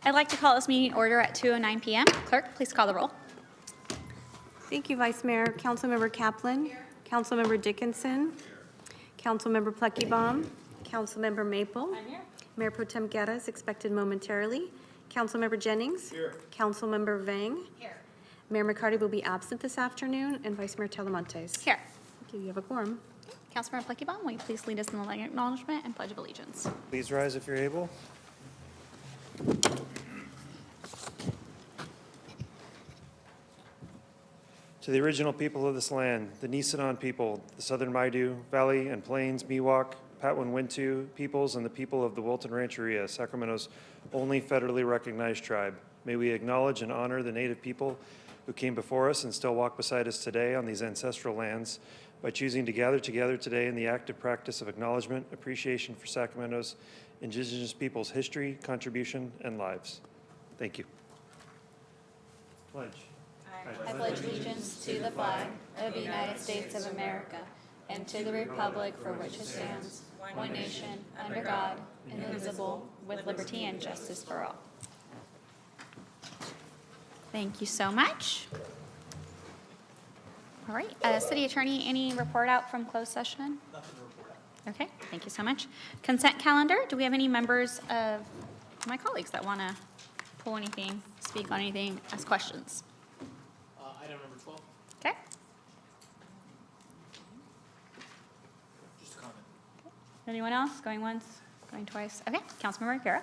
I'd like to call this meeting order at 2:09 p.m. Clerk, please call the roll. Thank you, Vice Mayor. Councilmember Kaplan. Here. Councilmember Dickinson. Councilmember Pluckybaum. Councilmember Maple. I'm here. Mayor Pro Tem Guerra is expected momentarily. Councilmember Jennings. Here. Councilmember Vang. Here. Mayor McCarty will be absent this afternoon, and Vice Mayor Talamontes. Here. Thank you. You have a quorum. Councilmember Pluckybaum, will you please lead us in the flag acknowledgement and pledge of allegiance? Please rise if you're able. To the original people of this land, the Nisenan people, the Southern Maidu Valley and Plains, Miwok, Patwin-Wintu peoples, and the people of the Wilton Rancheria, Sacramento's only federally recognized tribe. May we acknowledge and honor the Native people who came before us and still walk beside us today on these ancestral lands by choosing to gather together today in the active practice of acknowledgement, appreciation for Sacramento's Indigenous people's history, contribution, and lives. Thank you. Pledge. I pledge allegiance to the flag of the United States of America and to the republic for which it stands, one nation, under God, indivisible, with liberty and justice for all. Thank you so much. All right, City Attorney, any report out from closed session? Nothing to report out. Okay, thank you so much. Consent calendar, do we have any members of my colleagues that want to pull anything, speak on anything, ask questions? Item number 12. Okay. Just a comment. Anyone else? Going once, going twice? Okay, Councilmember Guerra.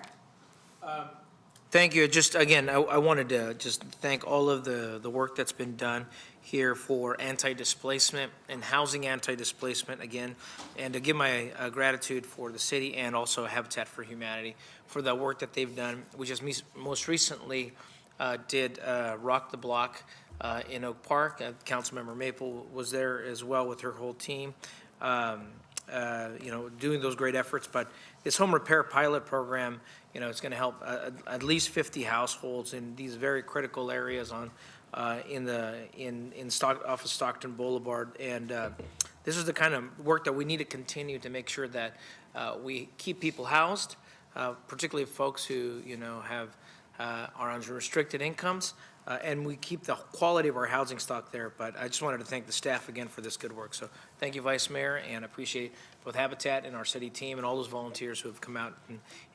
Thank you. Just again, I wanted to just thank all of the work that's been done here for anti-displacement and housing anti-displacement again, and to give my gratitude for the city and also Habitat for Humanity for the work that they've done. We just most recently did Rock the Block in Oak Park. Councilmember Maple was there as well with her whole team, doing those great efforts. But this home repair pilot program, it's going to help at least 50 households in these very critical areas off of Stockton Boulevard. And this is the kind of work that we need to continue to make sure that we keep people housed, particularly folks who are on restricted incomes. And we keep the quality of our housing stock there. But I just wanted to thank the staff again for this good work. So thank you, Vice Mayor, and appreciate both Habitat and our city team and all those volunteers who have come out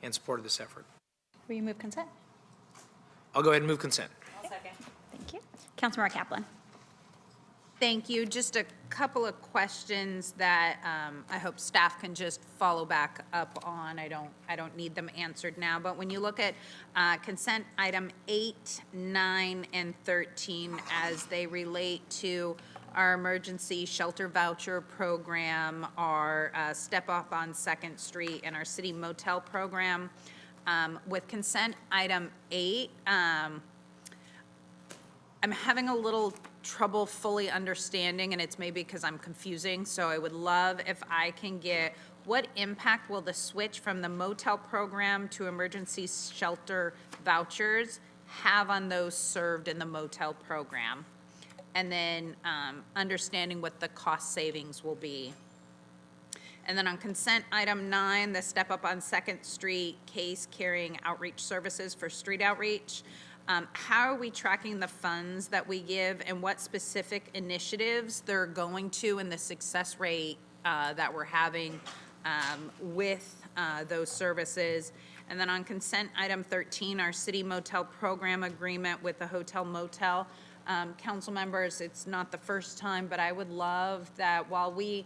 and supported this effort. Will you move consent? I'll go ahead and move consent. I'll second. Thank you. Councilmember Kaplan. Thank you. Just a couple of questions that I hope staff can just follow back up on. I don't need them answered now, but when you look at consent item 8, 9, and 13 as they relate to our emergency shelter voucher program, our Step Up on 2nd Street, and our city motel program, with consent item 8, I'm having a little trouble fully understanding, and it's maybe because I'm confusing, so I would love if I can get what impact will the switch from the motel program to emergency shelter vouchers have on those served in the motel program? And then understanding what the cost savings will be. And then on consent item 9, the Step Up on 2nd Street case carrying outreach services for street outreach. How are we tracking the funds that we give and what specific initiatives they're going to and the success rate that we're having with those services? And then on consent item 13, our city motel program agreement with the hotel motel. Council members, it's not the first time, but I would love that while we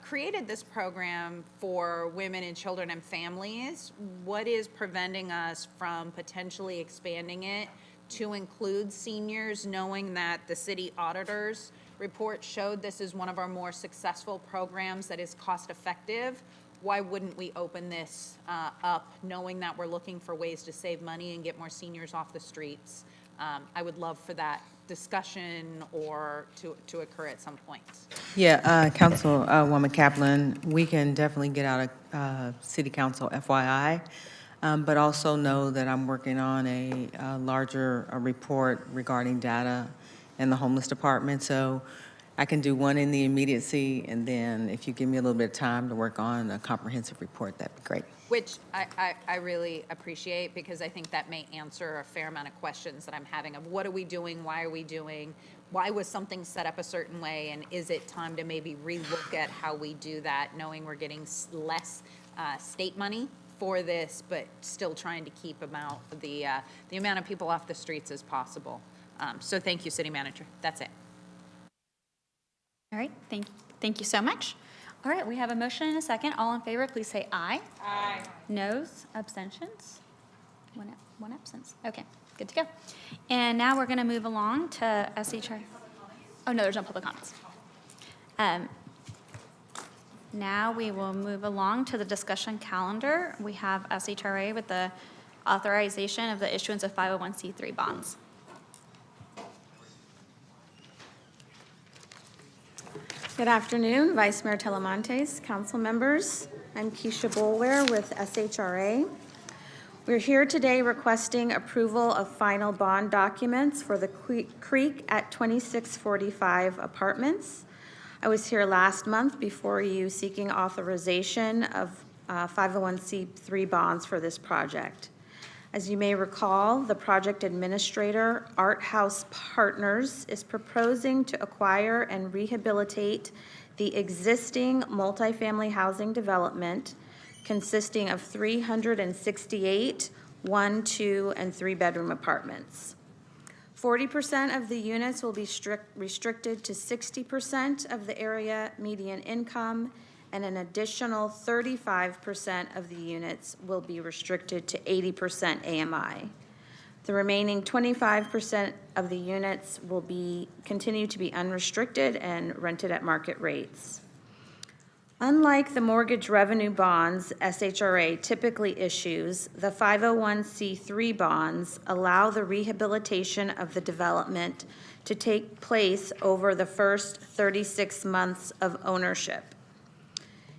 created this program for women and children and families, what is preventing us from potentially expanding it to include seniors, knowing that the city auditor's report showed this is one of our more successful programs that is cost effective? Why wouldn't we open this up, knowing that we're looking for ways to save money and get more seniors off the streets? I would love for that discussion or to occur at some point. Yeah, Councilwoman Kaplan, we can definitely get out a City Council FYI, but also know that I'm working on a larger report regarding data in the homeless department. So I can do one in the immediacy, and then if you give me a little bit of time to work on a comprehensive report, that'd be great. Which I really appreciate, because I think that may answer a fair amount of questions that I'm having of what are we doing, why are we doing, why was something set up a certain way, and is it time to maybe relook at how we do that, knowing we're getting less state money for this, but still trying to keep the amount of people off the streets as possible. So thank you, City Manager. That's it. All right, thank you so much. All right, we have a motion and a second. All in favor, please say aye. Aye. Noes, abstentions? One absence. Okay, good to go. And now we're going to move along to SHR. Oh, no, there's no public comments. Now we will move along to the discussion calendar. We have SHRA with the authorization of the issuance of 501c3 bonds. Good afternoon, Vice Mayor Telemontes, council members. I'm Keisha Boulware with SHRA. We're here today requesting approval of final bond documents for the Creek at 2645 Apartments. I was here last month before you seeking authorization of 501c3 bonds for this project. As you may recall, the project administrator, Art House Partners, is proposing to acquire and rehabilitate the existing multifamily housing development consisting of 368 1-, 2-, and 3-bedroom apartments. 40% of the units will be restricted to 60% of the area median income, and an additional 35% of the units will be restricted to 80% AMI. The remaining 25% of the units will continue to be unrestricted and rented at market rates. Unlike the mortgage revenue bonds SHRA typically issues, the 501c3 bonds allow the rehabilitation of the development to take place over the first 36 months of ownership.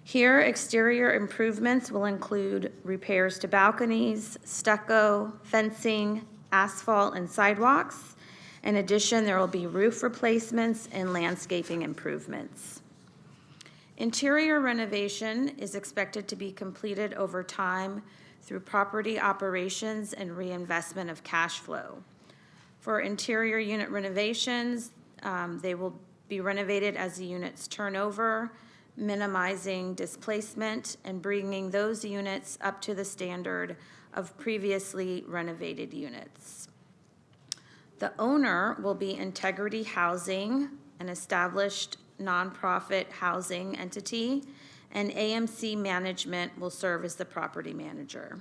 Here, exterior improvements will include repairs to balconies, stucco, fencing, asphalt, and sidewalks. In addition, there will be roof replacements and landscaping improvements. Interior renovation is expected to be completed over time through property operations and reinvestment of cash flow. For interior unit renovations, they will be renovated as the units turn over, minimizing displacement and bringing those units up to the standard of previously renovated units. The owner will be Integrity Housing, an established nonprofit housing entity, and AMC Management will serve as the property manager.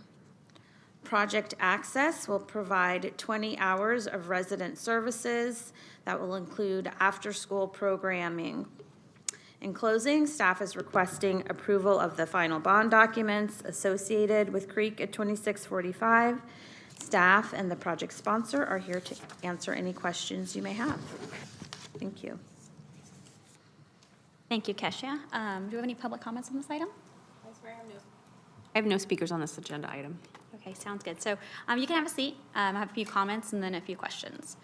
Project Access will provide 20 hours of resident services that will include after-school programming. In closing, staff is requesting approval of the final bond documents associated with Creek at 2645. Staff and the project sponsor are here to answer any questions you may have. Thank you. Thank you, Kesha. Do you have any public comments on this item? I have no speakers on this agenda item. Okay, sounds good. So you can have a seat. I have a few comments and then a few questions.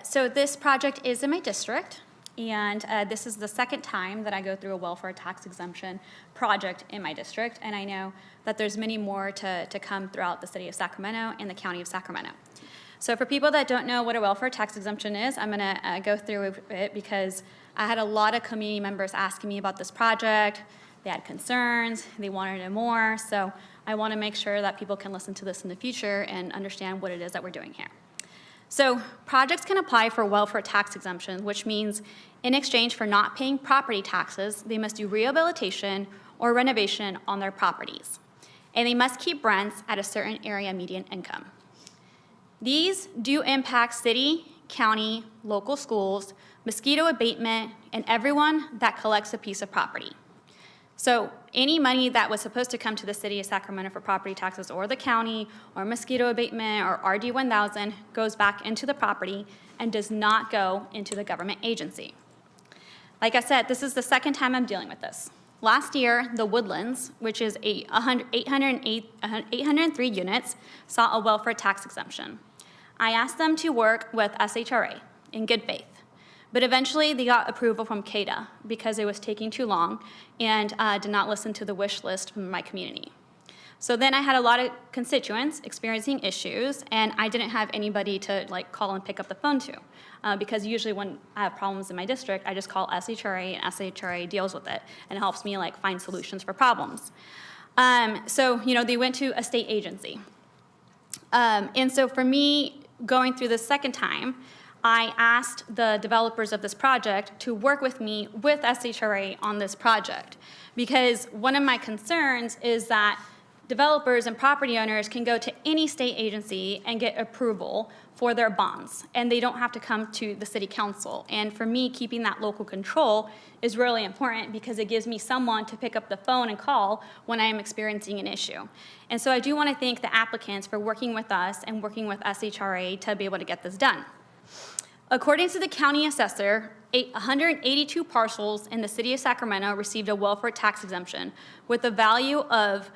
So this project is in my district, and this is the second time that I go through a welfare tax exemption project in my district, and I know that there's many more to come throughout the city of Sacramento and the county of Sacramento. So for people that don't know what a welfare tax exemption is, I'm gonna go through it because I had a lot of community members asking me about this project. They had concerns, they wanted to know more, so I wanna make sure that people can listen to this in the future and understand what it is that we're doing here. So projects can apply for welfare tax exemption, which means in exchange for not paying property taxes, they must do rehabilitation or renovation on their properties. And they must keep rents at a certain area median income. These do impact city, county, local schools, mosquito abatement, and everyone that collects a piece of property. So any money that was supposed to come to the city of Sacramento for property taxes or the county or mosquito abatement or RD 1000 goes back into the property and does not go into the government agency. Like I said, this is the second time I'm dealing with this. Last year, the Woodlands, which is 803 units, saw a welfare tax exemption. I asked them to work with SHRA in good faith, But eventually, they got approval from CADA because it was taking too long and did not listen to the wish list from my community. So then I had a lot of constituents experiencing issues, and I didn't have anybody to like call and pick up the phone to, because usually when I have problems in my district, I just call SHRA, and SHRA deals with it and helps me like find solutions for problems. So they went to a state agency, and so for me going through the second time, I asked the developers of this project to work with me with SHRA on this project, because one of my concerns is that developers and property owners can go to any state agency and get approval for their bonds, and they don't have to come to the city council. And for me, keeping that local control is really important because it gives me someone to pick up the phone and call when I am experiencing an issue. And so I do want to thank the applicants for working with us and working with SHRA to be able to get this done. According to the county assessor, 182 parcels in the city of Sacramento received a welfare tax exemption with a value of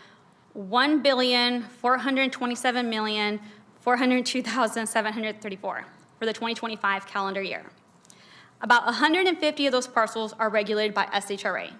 $1,427,402,734 for the 2025 calendar year. About 150 of those parcels are regulated by SHRA.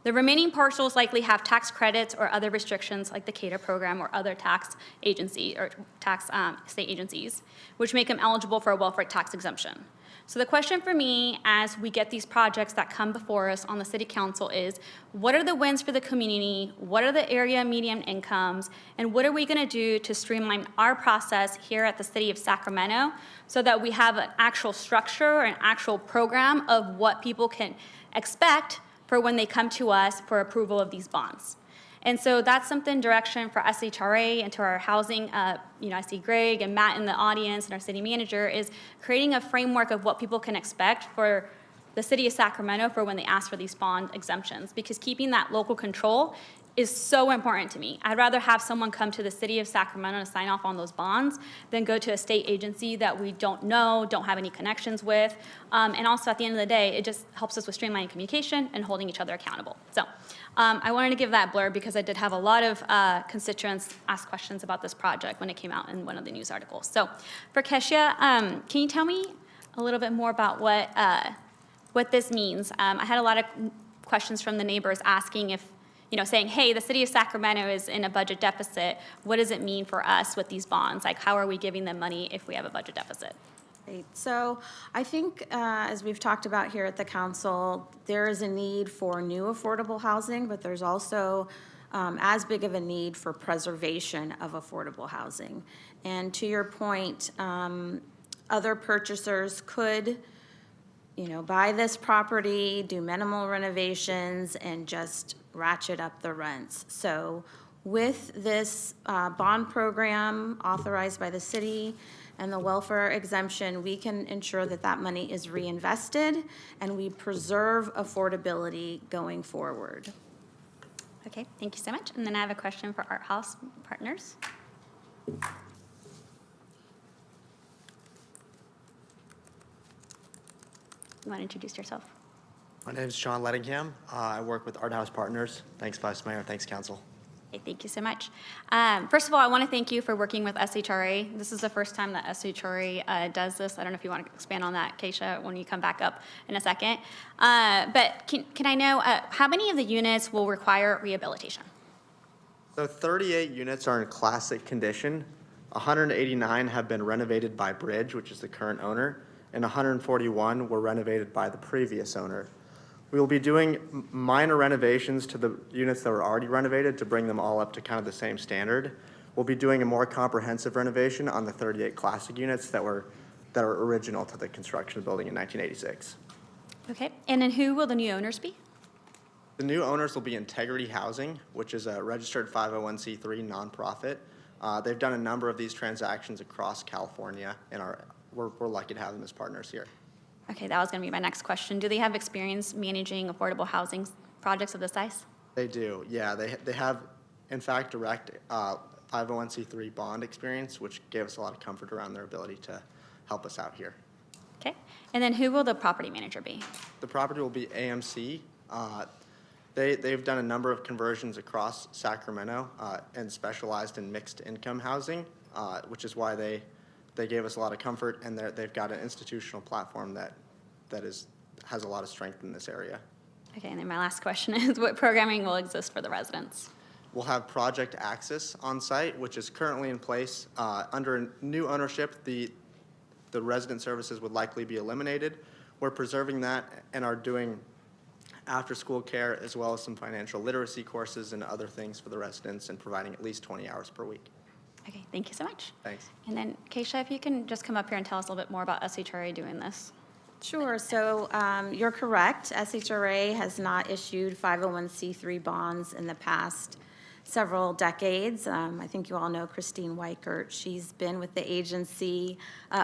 The remaining parcels likely have tax credits or other restrictions like the CADA program or other tax agency or tax state agencies, which make them eligible for a welfare tax exemption. So the question for me as we get these projects that come before us on the city council is, what are the wins for the community? What are the area median incomes? And what are we gonna do to streamline our process here at the city of Sacramento so that we have an actual structure, an actual program of what people can expect for when they come to us for approval of these bonds. And so that's something direction for SHRA and to our housing, I see Greg and Matt in the audience and our city manager is creating a framework of what people can expect for the city of Sacramento for when they ask for these bond exemptions, because keeping that local control is so important to me. I'd rather have someone come to the city of Sacramento to sign off on those bonds than go to a state agency that we don't know, don't have any connections with. And also at the end of the day, it just helps us with streamlining communication and holding each other accountable. So I wanted to give that blurb because I did have a lot of constituents ask questions about this project when it came out in one of the news articles. So for Kesha, can you tell me a little bit more about what this means? I had a lot of questions from the neighbors asking if, saying, hey, the city of Sacramento is in a budget deficit. What does it mean for us with these bonds? Like, how are we giving them money if we have a budget deficit? Great. So I think, as we've talked about here at the council, there is a need for new affordable housing, but there's also as big of a need for preservation of affordable housing. And to your point, other purchasers could buy this property, do minimal renovations, and just ratchet up the rents. So with this bond program authorized by the city and the welfare exemption, we can ensure that that money is reinvested and we preserve affordability going forward. Okay, thank you so much. And then I have a question for Art House partners. You want to introduce yourself? My name is Sean Lettingham. I work with Art House Partners. Thanks, Vice Mayor. Thanks, Council. Okay, thank you so much. First of all, I want to thank you for working with SHRA. This is the first time that SHRA does this. I don't know if you want to expand on that, Keisha, when you come back up in a second. But can I know how many of the units will require rehabilitation? So 38 units are in classic condition. 189 have been renovated by Bridge, which is the current owner, and 141 were renovated by the previous owner. We will be doing minor renovations to the units that were already renovated to bring them all up to kind of the same standard. We'll be doing a more comprehensive renovation on the 38 classic units that are original to the construction of the building in 1986. Okay, and then who will the new owners be? The new owners will be Integrity Housing, which is a registered 501c3 nonprofit. They've done a number of these transactions across California, and we're lucky to have them as partners here. Okay, that was going to be my next question. Do they have experience managing affordable housing projects of this size? They do, yeah. They have, in fact, direct 501c3 bond experience, which gave us a lot of comfort around their ability to help us out here. Okay, and then who will the property manager be? The property will be AMC. They've done a number of conversions across Sacramento and specialized in mixed income housing, which is why they gave us a lot of comfort, and they've got an institutional platform that has a lot of strength in this area. Okay, and then my last question is, what programming will exist for the residents? We'll have Project Access on site, which is currently in place. Under new ownership, the resident services would likely be eliminated. We're preserving that and are doing after-school care as well as some financial literacy courses and other things for the residents and providing at least 20 hours per week. Okay, thank you so much. Thanks. And then, Keisha, if you can just come up here and tell us a little bit more about SHRA doing this. Sure. So you're correct. SHRA has not issued 501c3 bonds in the past several decades. I think you all know Christine Weichert. She's been with the agency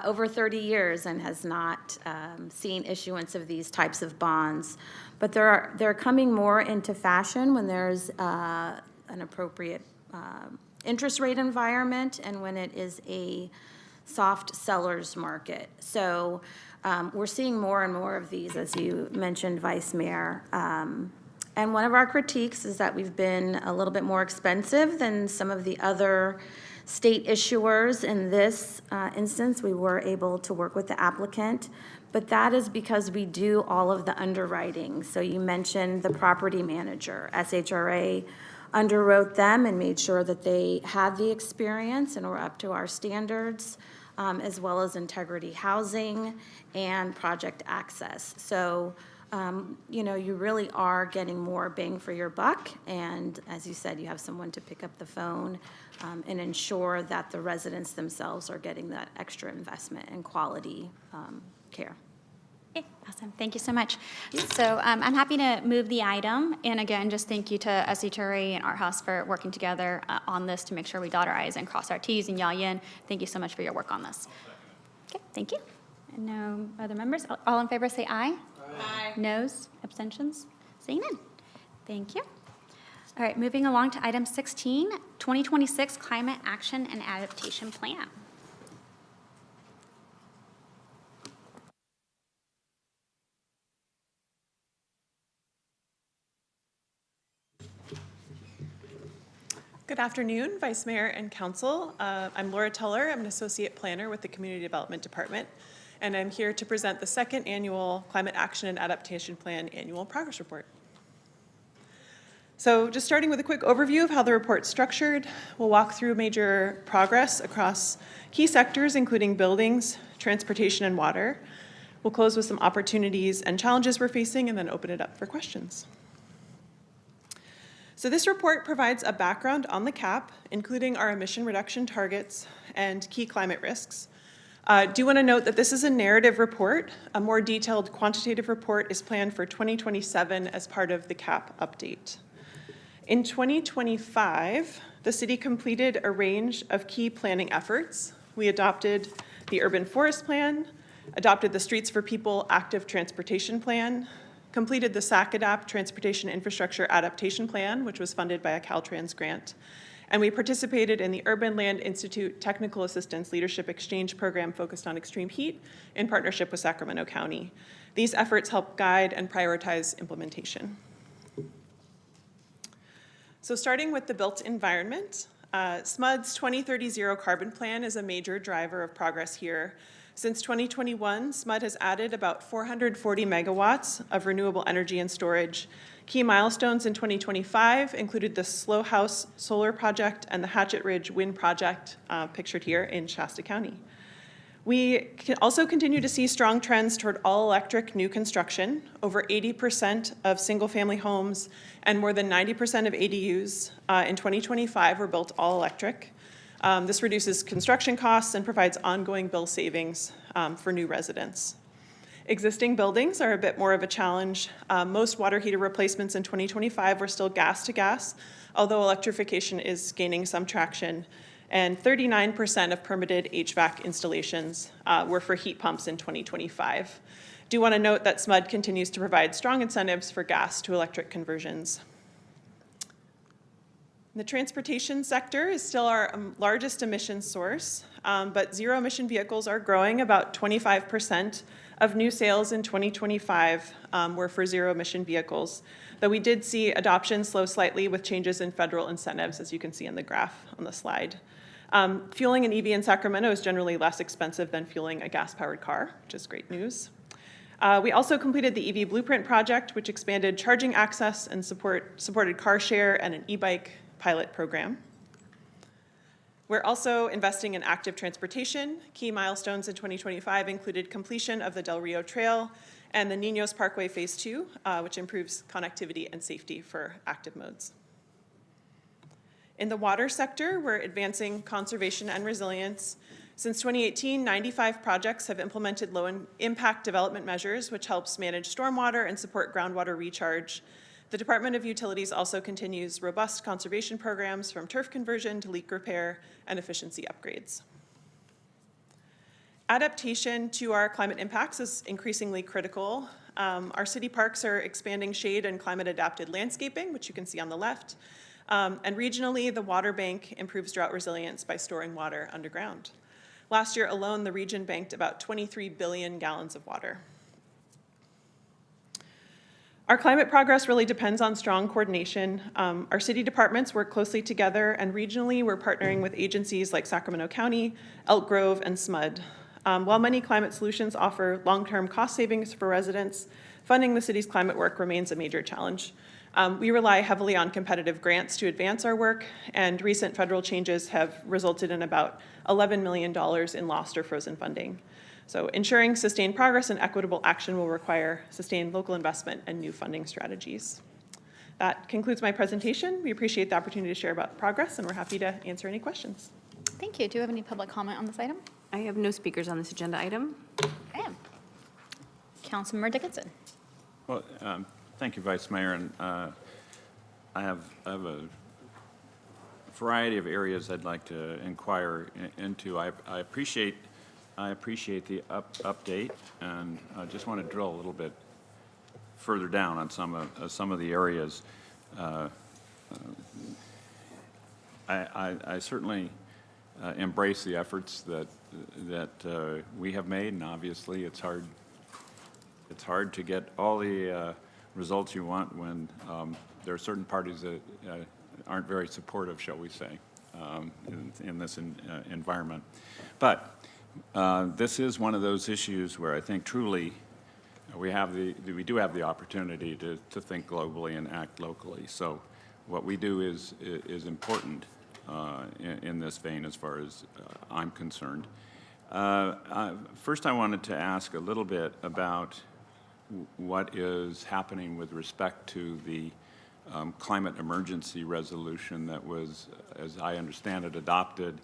over 30 years and has not seen issuance of these types of bonds. But they're coming more into fashion when there's an appropriate interest rate environment and when it is a soft seller's market. So we're seeing more and more of these, as you mentioned, Vice Mayor. And one of our critiques is that we've been a little bit more expensive than some of the other state issuers. In this instance, we were able to work with the applicant, but that is because we do all of the underwriting. So you mentioned the property manager. SHRA underwrote them and made sure that they had the experience and were up to our standards, as well as Integrity Housing and Project Access. So, you really are getting more bang for your buck. And as you said, you have someone to pick up the phone and ensure that the residents themselves are getting that extra investment in quality care. Okay, awesome. Thank you so much. So I'm happy to move the item. And again, just thank you to SHRA and Art House for working together on this to make sure we dot our I's and cross our T's. And Yayin, thank you so much for your work on this. Okay, thank you. And no other members? All in favor say aye. Aye. Noes, abstentions? Seeing none. Thank you. All right, moving along to item 16, 2026 Climate Action and Adaptation Plan. Good afternoon, Vice Mayor and Council. I'm Laura Tuller. I'm an Associate Planner with the Community Development Department, and I'm here to present the second annual Climate Action and Adaptation Plan Annual Progress Report. So just starting with a quick overview of how the report's structured, we'll walk through major progress across key sectors, including buildings, transportation, and water. We'll close with some opportunities and challenges we're facing, and then open it up for questions. So this report provides a background on the CAP, including our emission reduction targets and key climate risks. Do want to note that this is a narrative report. A more detailed quantitative report is planned for 2027 as part of the CAP update. In 2025, the city completed a range of key planning efforts. We adopted the Urban Forest Plan, adopted the Streets for People Active Transportation Plan, completed the SAC-ADAPT Transportation Infrastructure Adaptation Plan, which was funded by a Caltrans grant. And we participated in the Urban Land Institute Technical Assistance Leadership Exchange Program focused on extreme heat in partnership with Sacramento County. These efforts help guide and prioritize implementation. So starting with the built environment, SMUD's 2030 Zero Carbon Plan is a major driver of progress here. Since 2021, SMUD has added about 440 megawatts of renewable energy and storage. Key milestones in 2025 included the Slow House Solar Project and the Hatchet Ridge Wind Project, pictured here in Shasta County. We can also continue to see strong trends toward all-electric new construction. Over 80% of single-family homes and more than 90% of ADUs in 2025 were built all-electric. This reduces construction costs and provides ongoing bill savings for new residents. Existing buildings are a bit more of a challenge. Most water heater replacements in 2025 were still gas-to-gas, although electrification is gaining some traction. And 39% of permitted HVAC installations were for heat pumps in 2025. Do want to note that SMUD continues to provide strong incentives for gas to electric conversions. The transportation sector is still our largest emission source, but zero emission vehicles are growing. About 25% of new sales in 2025 were for zero emission vehicles, though we did see adoption slow slightly with changes in federal incentives, as you can see in the graph on the slide. Fueling an EV in Sacramento is generally less expensive than fueling a gas-powered car, which is great news. We also completed the EV Blueprint project, which expanded charging access and supported car share and an e-bike pilot program. We're also investing in active transportation. Key milestones in 2025 included completion of the Del Rio Trail and the Niños Parkway Phase 2, which improves connectivity and safety for active modes. In the water sector, we're advancing conservation and resilience. Since 2018, 95 projects have implemented low-impact development measures, which helps manage stormwater and support groundwater recharge. The Department of Utilities also continues robust conservation programs from turf conversion to leak repair and efficiency upgrades. Adaptation to our climate impacts is increasingly critical. Our city parks are expanding shade and climate-adapted landscaping, which you can see on the left. And regionally, the water bank improves drought resilience by storing water underground. Last year alone, the region banked about 23 billion gallons of water. Our climate progress really depends on strong coordination. Our city departments work closely together, and regionally, we're partnering with agencies like Sacramento County, Elk Grove, and SMUD. While many climate solutions offer long-term cost savings for residents, funding the city's climate work remains a major challenge. We rely heavily on competitive grants to advance our work, and recent federal changes have resulted in about $11 million in lost or frozen funding. So ensuring sustained progress and equitable action will require sustained local investment and new funding strategies. That concludes my presentation. We appreciate the opportunity to share about progress, and we're happy to answer any questions. Thank you. Do you have any public comment on this item? I have no speakers on this agenda item. Okay. Councilmember Dickinson. Well, thank you, Vice Mayor. And I have a variety of areas I'd like to inquire into. I appreciate the update, and I just want to drill a little bit further down on some of the areas. I certainly embrace the efforts that we have made, and obviously it's hard to get all the results you want when there are certain parties that aren't very supportive, shall we say, in this environment. But this is one of those issues where I think truly we do have the opportunity to think globally and act locally. So what we do is important in this vein as far as I'm concerned. First, I wanted to ask a little bit about what is happening with respect to the climate emergency resolution that was, as I understand it, adopted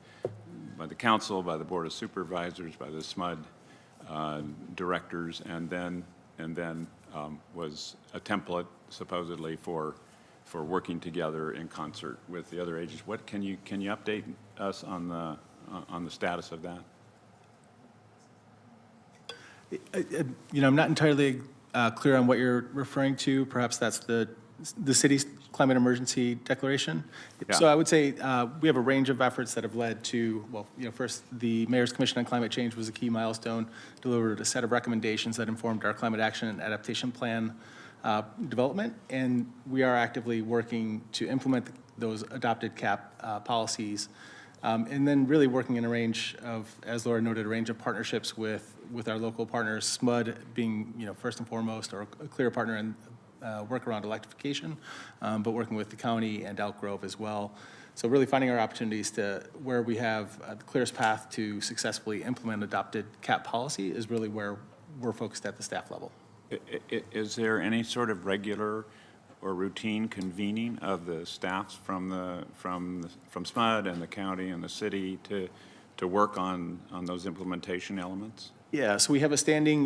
by the council, by the Board of Supervisors, by the SMUD directors, and then was a template supposedly for working together in concert with the other agencies. What can you update us on the status of that? I'm not entirely clear on what you're referring to. Perhaps that's the city's climate emergency declaration. Yeah. So I would say we have a range of efforts that have led to, first, the Mayor's Commission on Climate Change was a key milestone, delivered a set of recommendations that informed our climate action and adaptation plan development, and we are actively working to implement those adopted CAP policies. And then really working in a range of, as Laura noted, a range of partnerships with our local partners, SMUD being, first and foremost, or a clear partner in work around electrification, but working with the county and Elk Grove as well. So really finding our opportunities to where we have the clearest path to successfully implement adopted CAP policy is really where we're focused at the staff level. Is there any sort of regular or routine convening of the staffs from SMUD and the county and the city to work on those implementation elements? Yeah, so we have a standing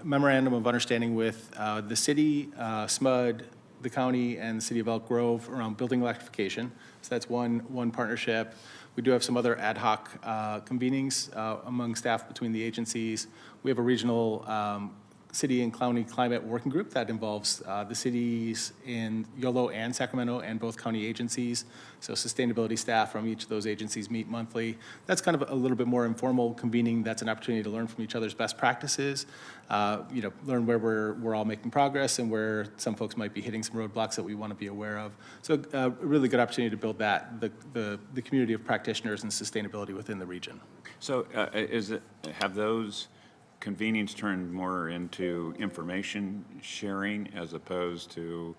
memorandum of understanding with the city, SMUD, the county, and the city of Elk Grove around building electrification. So that's one partnership. We do have some other ad hoc convenings among staff between the agencies. We have a regional city and county climate working group that involves the cities in Yolo and Sacramento and both county agencies. So sustainability staff from each of those agencies meet monthly. That's kind of a little bit more informal convening. That's an opportunity to learn from each other's best practices, learn where we're all making progress and where some folks might be hitting some roadblocks that we want to be aware of. So a really good opportunity to build the community of practitioners and sustainability within the region. So have those convening's turned more into information sharing as opposed to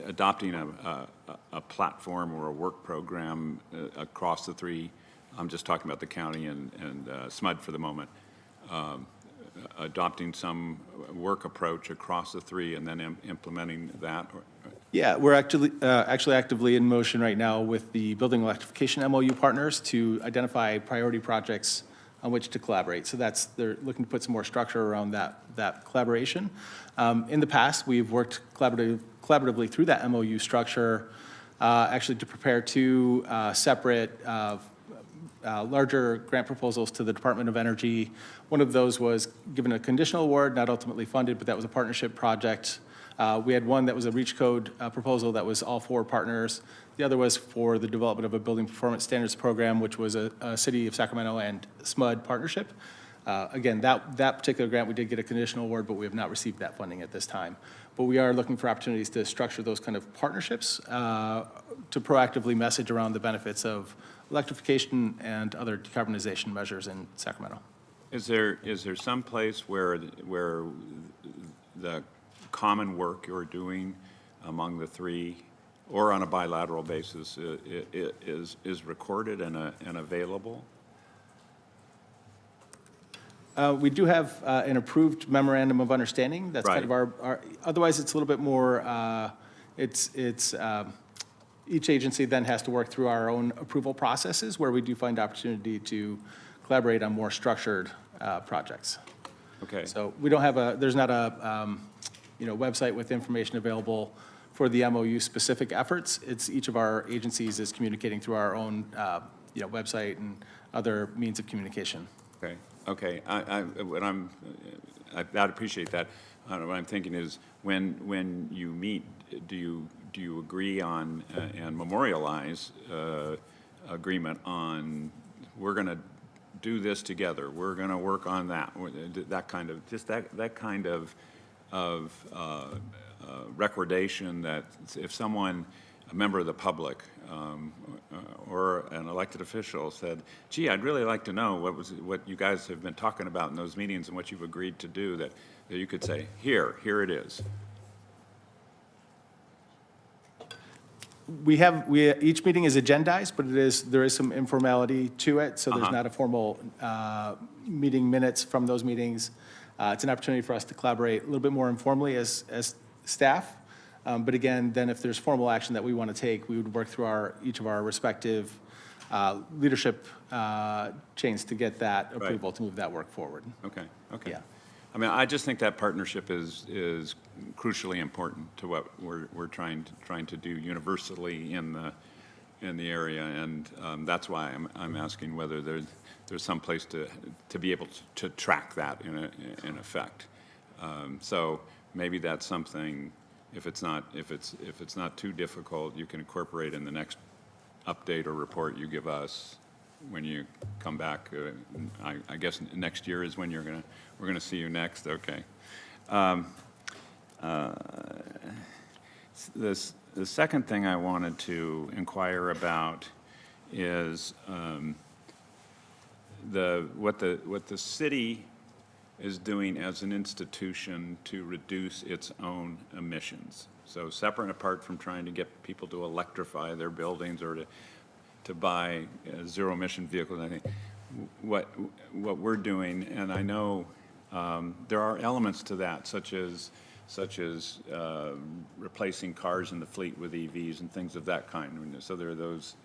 adopting a platform or a work program across the three. I'm just talking about the county and SMUD for the moment. Adopting some work approach across the three and then implementing that. Yeah, we're actually actively in motion right now with the building electrification MOU partners to identify priority projects on which to collaborate. So they're looking to put some more structure around that collaboration. In the past, we've worked collaboratively through that MOU structure, actually to prepare two separate larger grant proposals to the Department of Energy. One of those was given a conditional award, not ultimately funded, but that was a partnership project. We had one that was a REACH code proposal that was all 4 partners. The other was for the development of a building performance standards program, which was a City of Sacramento and SMUD partnership. Again, that particular grant, we did get a conditional award, but we have not received that funding at this time. But we are looking for opportunities to structure those kind of partnerships to proactively message around the benefits of electrification and other decarbonization measures in Sacramento. Is there some place where the common work you're doing among the three, or on a bilateral basis, is recorded and available? We do have an approved memorandum of understanding. That's kind of our otherwise it's a little bit more, each agency then has to work through our own approval processes where we do find opportunity to collaborate on more structured projects. Okay. So we don't have there's not a, website with information available for the MOU specific efforts. It's each of our agencies is communicating through our own, website and other means of communication. Okay. Okay. I'd appreciate that. What I'm thinking is when you meet, do you agree on and memorialize agreement on we're going to do this together, we're going to work on that kind of just that kind of recordation that if someone, a member of the public or an elected official said, gee, I'd really like to know what you guys have been talking about in those meetings and what you've agreed to do, that you could say, here it is. Each meeting is agendized, but there is some informality to it, so there's not a formal meeting minutes from those meetings. It's an opportunity for us to collaborate a little bit more informally as staff. But again, then if there's formal action that we want to take, we would work through each of our respective leadership chains to get that approval to move that work forward. Okay. Okay. Yeah. I mean, I just think that partnership is crucially important to what we're trying to do universally in the area, and that's why I'm asking whether there's some place to be able to track that in effect. So maybe that's something. If it's not too difficult, you can incorporate in the next update or report you give us when you come back. I guess next year is when we're gonna see you next. Okay. The second thing I wanted to inquire about is what the city is doing as an institution to reduce its own emissions. So separate and apart from trying to get people to electrify their buildings or to buy zero emission vehicles, I think what we're doing, and I know there are elements to that, such as replacing cars in the fleet with EVs and things of that kind. So there are those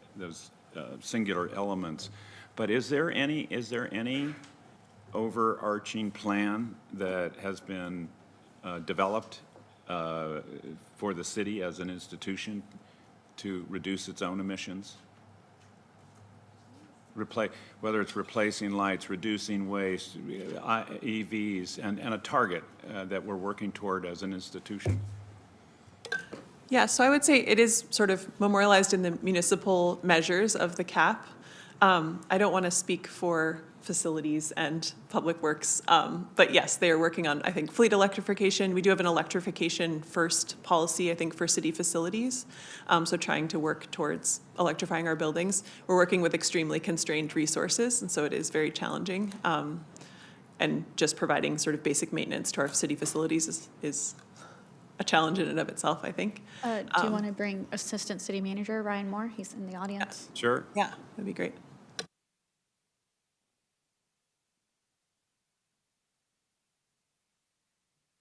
singular elements. But is there any overarching plan that has been developed for the city as an institution to reduce its own emissions? Whether it's replacing lights, reducing waste, EVs, and a target that we're working toward as an institution? Yeah, so I would say it is sort of memorialized in the municipal measures of the CAP. I don't want to speak for facilities and public works, but yes, they are working on, I think, fleet electrification. We do have an electrification first policy, I think, for city facilities. So trying to work towards electrifying our buildings. We're working with extremely constrained resources, and so it is very challenging. And just providing sort of basic maintenance to our city facilities is a challenge in and of itself, I think. Do you want to bring Assistant City Manager Ryan Moore? He's in the audience. Sure. Yeah, that'd be great.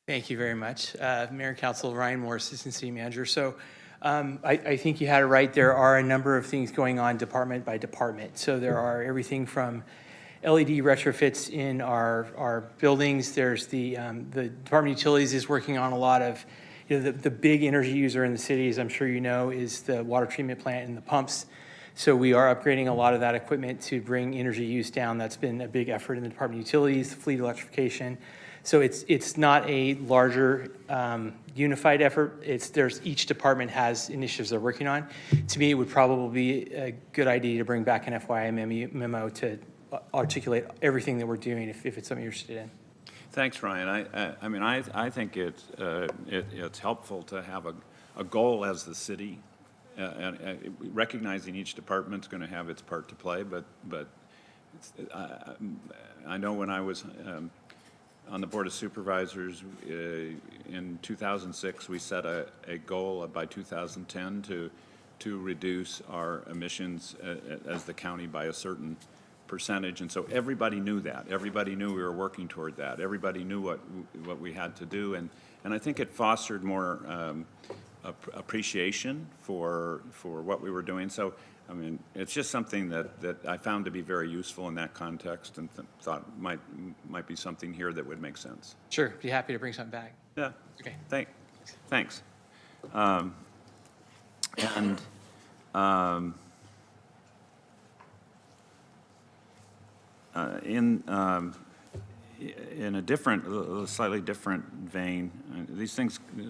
Thank you very much. Mayor and Council, Ryan Moore, Assistant City Manager. So I think you had it right. There are a number of things going on department by department. So there are everything from LED retrofits in our buildings. There's the Department of Utilities is working on a lot of, the big energy user in the city, as I'm sure you know, is the water treatment plant and the pumps. So we are upgrading a lot of that equipment to bring energy use down. That's been a big effort in the Department of Utilities, fleet electrification. So it's not a larger unified effort. Each department has initiatives they're working on. To me, it would probably be a good idea to bring back an FYI memo to articulate everything that we're doing if it's something you're interested in. Thanks, Ryan. I mean, I think it's helpful to have a goal as the city, and recognizing each department's going to have its part to play. But I know when I was on the Board of Supervisors in 2006, we set a goal by 2010 to reduce our emissions as the county by a certain percentage, and so everybody knew that. Everybody knew we were working toward that. Everybody knew what we had to do, and I think it fostered more appreciation for what we were doing. So, I mean, it's just something that I found to be very useful in that context, and thought might be something here that would make sense. Sure, be happy to bring something back. Yeah. Okay. Thanks. In a different, slightly different vein,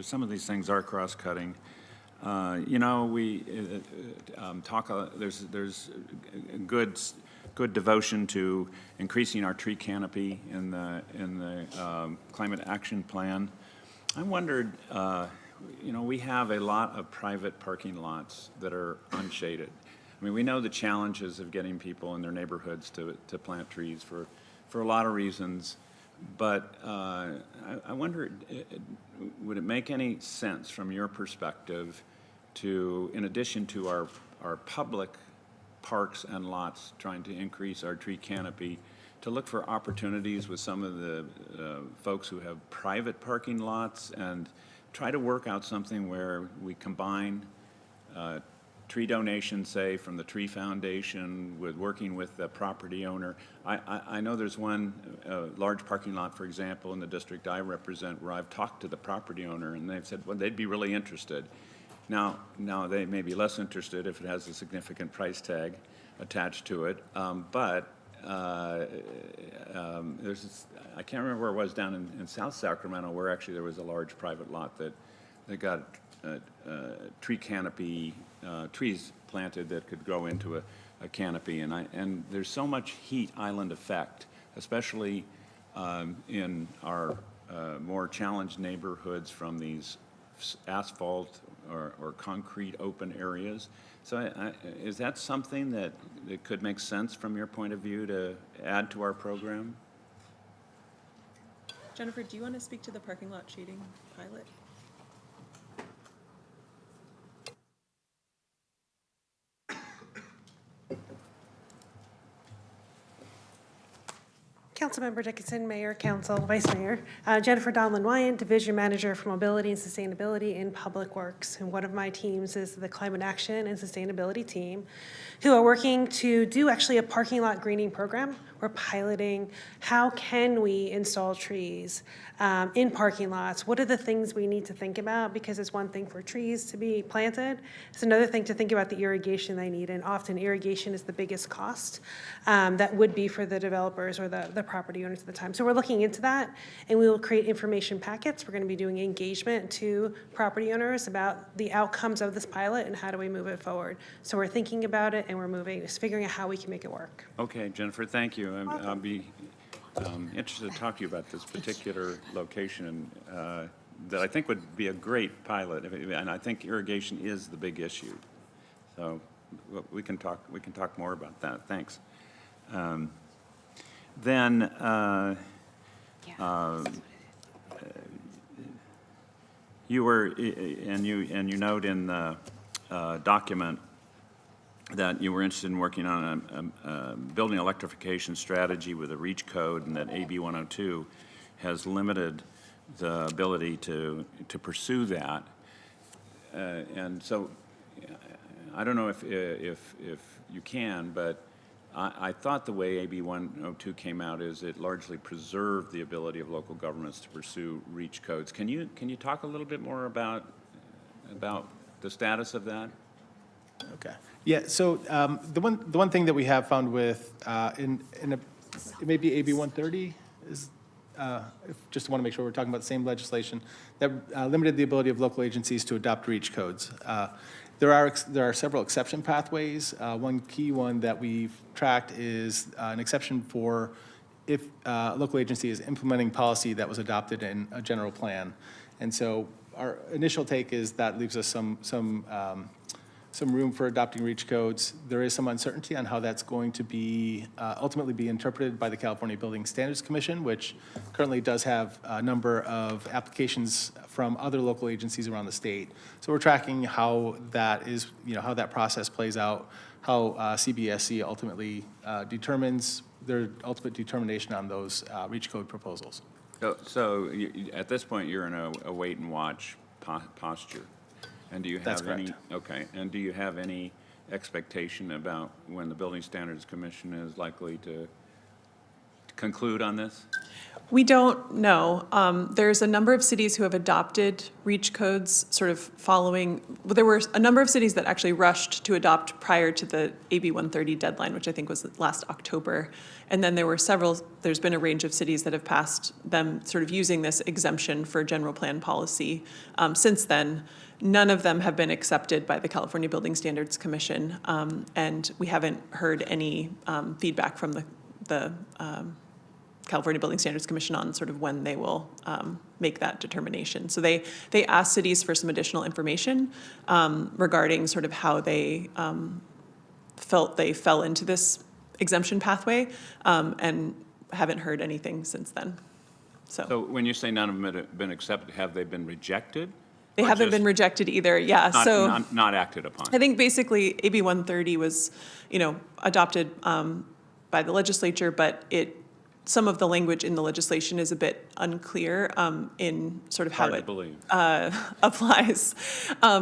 some of these things are cross-cutting. We there's good devotion to increasing our tree canopy in the climate action plan. I wondered, we have a lot of private parking lots that are unshaded. I mean, we know the challenges of getting people in their neighborhoods to plant trees for a lot of reasons, but I wonder, would it make any sense from your perspective to, in addition to our public parks and lots trying to increase our tree canopy, to look for opportunities with some of the folks who have private parking lots and try to work out something where we combine tree donations, say, from the Tree Foundation with working with the property owner. I know there's one large parking lot, for example, in the district I represent where I've talked to the property owner and they've said, well, they'd be really interested. Now they may be less interested if it has a significant price tag attached to it, but there's I can't remember where it was down in South Sacramento where actually there was a large private lot that got tree canopy, trees planted that could grow into a canopy, and there's so much heat island effect, especially in our more challenged neighborhoods from these asphalt or concrete open areas. So is that something that could make sense from your point of view to add to our program? Jennifer, do you want to speak to the parking lot shading pilot? Councilmember Dickinson, Mayor, Council, Vice Mayor. Jennifer Donlin-Wyant, Division Manager for Mobility and Sustainability in Public Works. And one of my teams is the Climate Action and Sustainability team, who are working to do actually a parking lot greening program we're piloting how can we install trees in parking lots? What are the things we need to think about? Because it's one thing for trees to be planted. It's another thing to think about the irrigation they need. And often irrigation is the biggest cost that would be for the developers or the property owners at the time. So we're looking into that, and we will create information packets. We're going to be doing engagement to property owners about the outcomes of this pilot and how do we move it forward. So we're thinking about it, and we're figuring out how we can make it work. Okay, Jennifer, thank you. I'll be interested to talk to you about this particular location that I think would be a great pilot, and I think irrigation is the big issue. So we can talk more about that. Thanks. Then you were, and you note in the document that you were interested in working on a building electrification strategy with a REACH code, and that AB 102 has limited the ability to pursue that. And so I don't know if you can, but I thought the way AB 102 came out is it largely preserved the ability of local governments to pursue REACH codes. Can you talk a little bit more about the status of that? Okay. Yeah, so the one thing that we have found with, it may be AB 130, is, just want to make sure we're talking about the same legislation, that limited the ability of local agencies to adopt REACH codes. There are several exception pathways. One key one that we've tracked is an exception for if a local agency is implementing policy that was adopted in a general plan. And so our initial take is that leaves us some room for adopting REACH codes. There is some uncertainty on how that's going to be ultimately be interpreted by the California Building Standards Commission, which currently does have a number of applications from other local agencies around the state. So we're tracking how that is, how that process plays out, how CBSC ultimately determines their ultimate determination on those REACH code proposals. So at this point, you're in a wait and watch posture. And do you have That's correct. Okay, and do you have any expectation about when the Building Standards Commission is likely to conclude on this? We don't know. There's a number of cities who have adopted REACH codes sort of following, well, there were a number of cities that actually rushed to adopt prior to the AB 130 deadline, which I think was last October. And then there's been a range of cities that have passed them sort of using this exemption for general plan policy. Since then, none of them have been accepted by the California Building Standards Commission, and we haven't heard any feedback from the California Building Standards Commission on sort of when they will make that determination. So they asked cities for some additional information regarding sort of how they felt they fell into this exemption pathway, and haven't heard anything since then. So when you say none of them have been accepted, have they been rejected? They haven't been rejected either, yeah. Not acted upon. I think basically AB 130 was, adopted by the legislature, but some of the language in the legislation is a bit unclear in sort of how it applies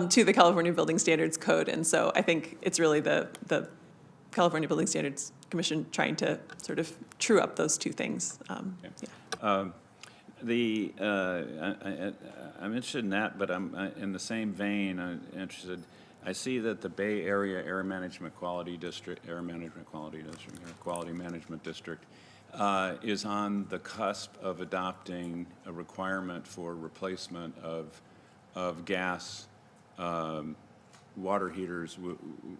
to the California Building Standards Code. And so I think it's really the California Building Standards Commission trying to sort of true up those two things. I'm interested in that, but I'm in the same vein. I'm interested. I see that the Bay Area Air Management Quality District, Air Quality Management District, is on the cusp of adopting a requirement for replacement of gas water heaters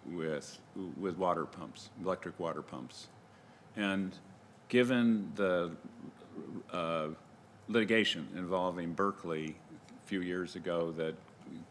with water pumps, electric water pumps. And given the litigation involving Berkeley a few years ago that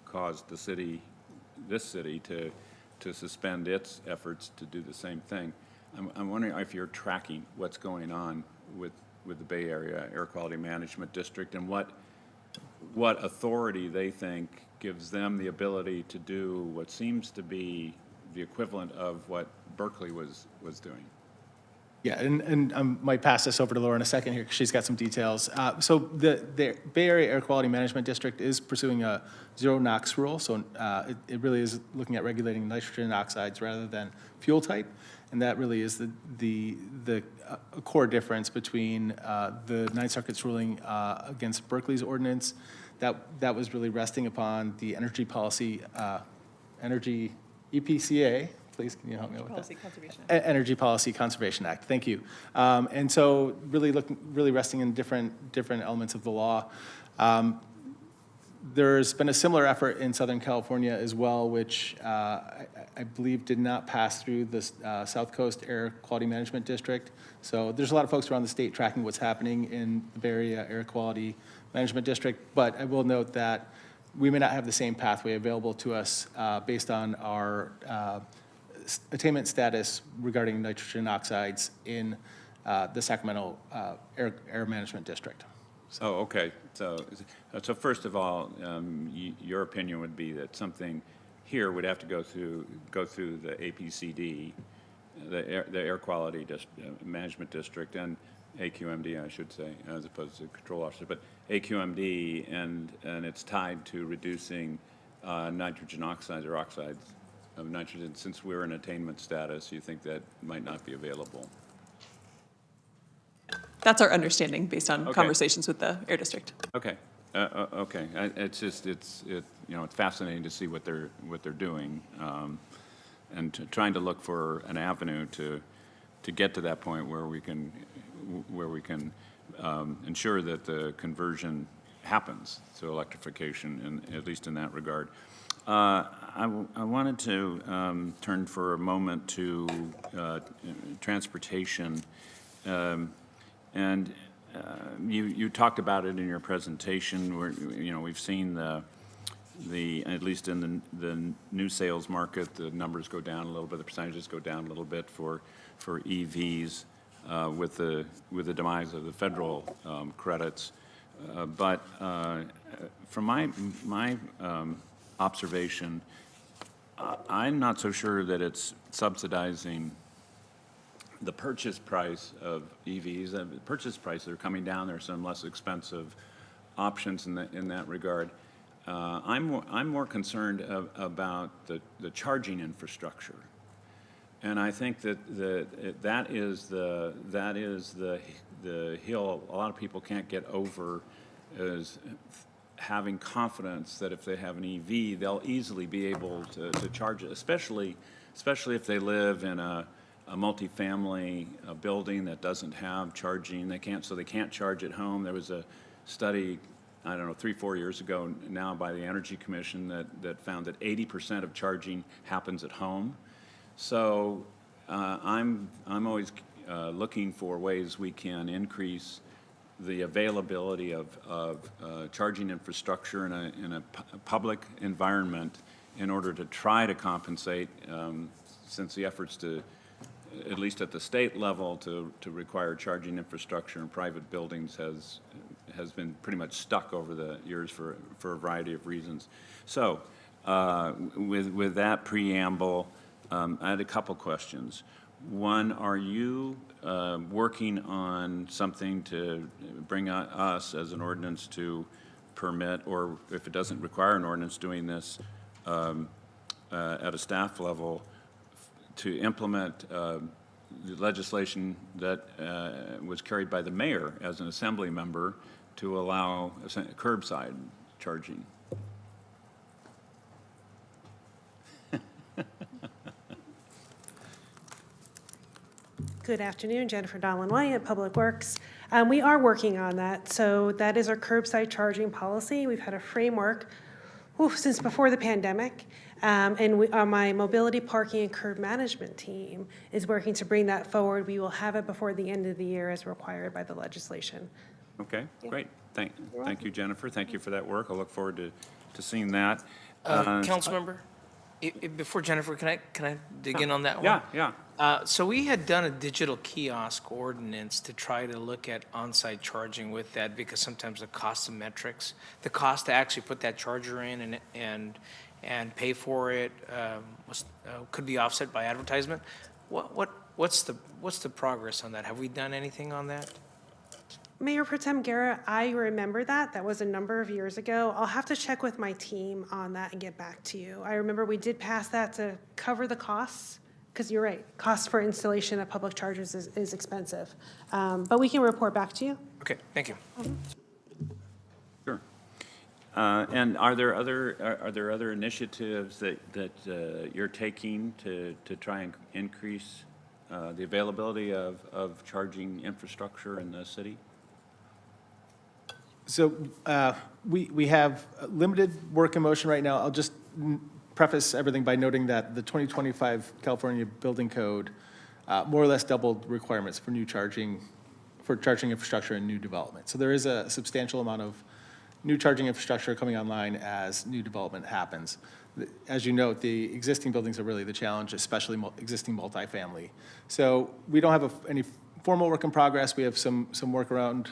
caused this city to suspend its efforts to do the same thing, I'm wondering if you're tracking what's going on with the Bay Area Air Quality Management District and what authority they think gives them the ability to do what seems to be the equivalent of what Berkeley was doing. Yeah, and I might pass this over to Laura in a second here because she's got some details. So the Bay Area Air Quality Management District is pursuing a zero NOx rule. So it really is looking at regulating nitrogen oxides rather than fuel type. And that really is the core difference between the Ninth Circuit's ruling against Berkeley's ordinance. That was really resting upon the energy policy, energy EPCA. Please, can you help me with that? Policy Conservation. Energy Policy Conservation Act. Thank you. And so really resting in different elements of the law. There's been a similar effort in Southern California as well, which I believe did not pass through the South Coast Air Quality Management District. So there's a lot of folks around the state tracking what's happening in the Bay Area Air Quality Management District. But I will note that we may not have the same pathway available to us based on our attainment status regarding nitrogen oxides in the Sacramento Air Management District. Oh, okay. So first of all, your opinion would be that something here would have to go through the APCD, the Air Quality Management District, and AQMD, I should say, as opposed to control officer, but AQMD, and it's tied to reducing nitrogen oxides or oxides of nitrogen. Since we're in attainment status, you think that might not be available? That's our understanding based on Okay. conversations with the Air District. Okay, okay. It's fascinating to see what they're doing, and trying to look for an avenue to get to that point where we can ensure that the conversion happens to electrification, at least in that regard. I wanted to turn for a moment to transportation. And you talked about it in your presentation. We've seen at least in the new sales market, the numbers go down a little bit, the percentages go down a little bit for EVs with the demise of the federal credits. But from my observation, I'm not so sure that it's subsidizing the purchase price of EVs. The purchase prices are coming down. There are some less expensive options in that regard. I'm more concerned about the charging infrastructure, and I think that is the hill a lot of people can't get over, is having confidence that if they have an EV, they'll easily be able to charge it, especially if they live in a multifamily building that doesn't have charging. They can't charge at home. There was a study, I don't know, 3-4 years ago now by the Energy Commission that found that 80% of charging happens at home. So I'm always looking for ways we can increase the availability of charging infrastructure in a public environment in order to try to compensate, since the efforts to, at least at the state level, to require charging infrastructure in private buildings has been pretty much stuck over the years for a variety of reasons. So with that preamble, I had a couple questions. One, are you working on something to bring us as an ordinance to permit, or if it doesn't require an ordinance, doing this at a staff level to implement the legislation that was carried by the mayor as an assembly member to allow curbside charging? Good afternoon, Jennifer Donlin-White at Public Works. We are working on that. So that is our curbside charging policy. We've had a framework since before the pandemic. And my mobility, parking, and curb management team is working to bring that forward. We will have it before the end of the year as required by the legislation. Okay, great. Thank you, Jennifer. Thank you for that work. I look forward to seeing that. Councilmember, before Jennifer, can I dig in on that one? Yeah. So we had done a digital kiosk ordinance to try to look at on-site charging with that, because sometimes the cost of metrics, the cost to actually put that charger in and pay for it could be offset by advertisement. What's the progress on that? Have we done anything on that? Mayor Pro Tem Guerra, I remember that. That was a number of years ago. I'll have to check with my team on that and get back to you. I remember we did pass that to cover the costs because you're right, cost for installation of public chargers is expensive. But we can report back to you. Okay, thank you. Sure. And are there other initiatives that you're taking to try and increase the availability of charging infrastructure in the city? So we have limited work in motion right now. I'll just preface everything by noting that the 2025 California Building Code more or less doubled requirements for charging infrastructure and new development. So there is a substantial amount of new charging infrastructure coming online as new development happens. As you note, the existing buildings are really the challenge, especially existing multifamily. So we don't have any formal work in progress. We have some work around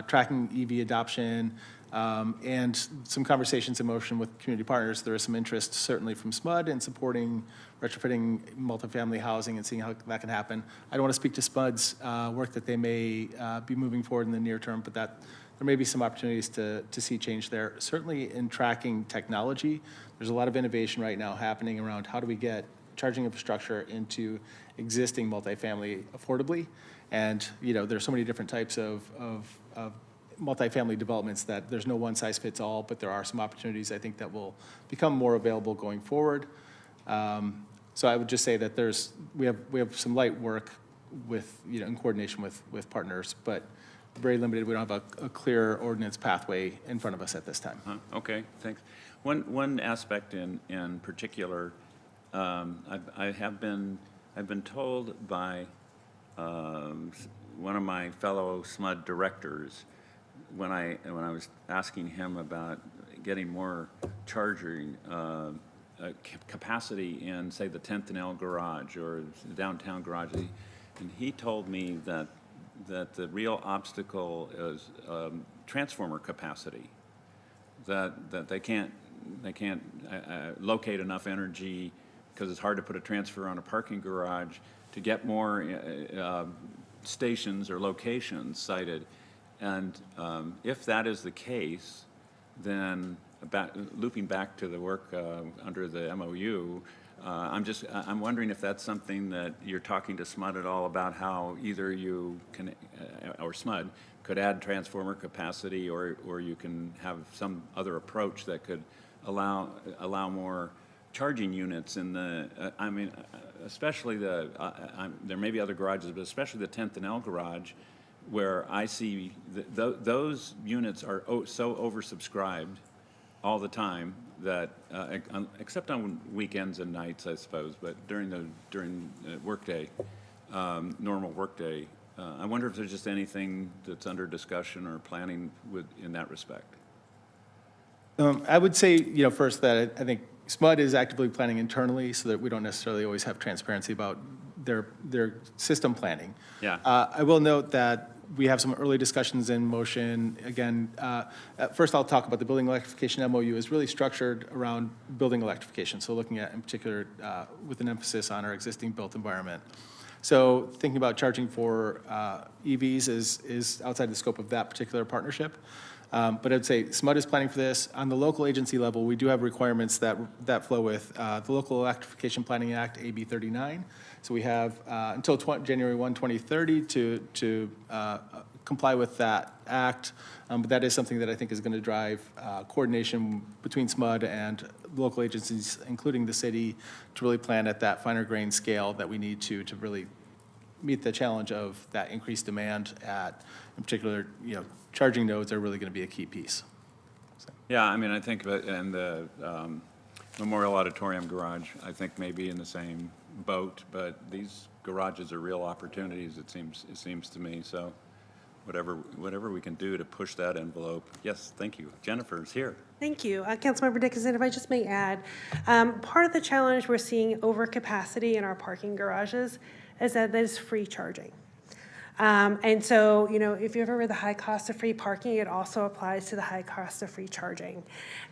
tracking EV adoption and some conversations in motion with community partners. There is some interest certainly from SMUD in supporting retrofitting multifamily housing and seeing how that can happen. I don't want to speak to SMUD's work that they may be moving forward in the near term, but there may be some opportunities to see change there. Certainly in tracking technology, there's a lot of innovation right now happening around how do we get charging infrastructure into existing multifamily affordably. And, there's so many different types of multifamily developments that there's no one size fits all, but there are some opportunities I think that will become more available going forward. So I would just say that we have some light work with, in coordination with partners, but very limited. We don't have a clear ordinance pathway in front of us at this time. Okay, thanks. One aspect in particular, I've been told by one of my fellow SMUD directors when I was asking him about getting more charging capacity in, say, the 10th and L garage or the downtown garage, and he told me that the real obstacle is transformer capacity, that they can't locate enough energy because it's hard to put a transfer on a parking garage to get more stations or locations sited. And if that is the case, then looping back to the work under the MOU, I'm wondering if that's something that you're talking to SMUD at all about, how either you can, or SMUD, could add transformer capacity, or you can have some other approach that could allow more charging units in the, especially there may be other garages, but especially the 10th and L garage, where I see those units are so oversubscribed all the time that, except on weekends and nights, I suppose, but during the workday, normal workday, I wonder if there's just anything that's under discussion or planning in that respect. I would say, first that I think SMUD is actively planning internally so that we don't necessarily always have transparency about their system planning. Yeah. I will note that we have some early discussions in motion. Again, first I'll talk about the building electrification MOU is really structured around building electrification. So looking at, in particular, with an emphasis on our existing built environment. So thinking about charging for EVs is outside the scope of that particular partnership. But I'd say SMUD is planning for this. On the local agency level, we do have requirements that flow with the Local Electrification Planning Act, AB 39. So we have until January 1, 2030 to comply with that act. But that is something that I think is going to drive coordination between SMUD and local agencies, including the city, to really plan at that finer grain scale that we need to really meet the challenge of that increased demand at, in particular, charging nodes are really going to be a key piece. So. Yeah, I think and the Memorial Auditorium garage, I think may be in the same boat, but these garages are real opportunities, it seems to me. So whatever we can do to push that envelope. Yes, thank you. Jennifer's here. Thank you. Councilmember Dickinson, if I just may add, part of the challenge we're seeing overcapacity in our parking garages is that there's free charging. And so, if you ever read the high cost of free parking, it also applies to the high cost of free charging.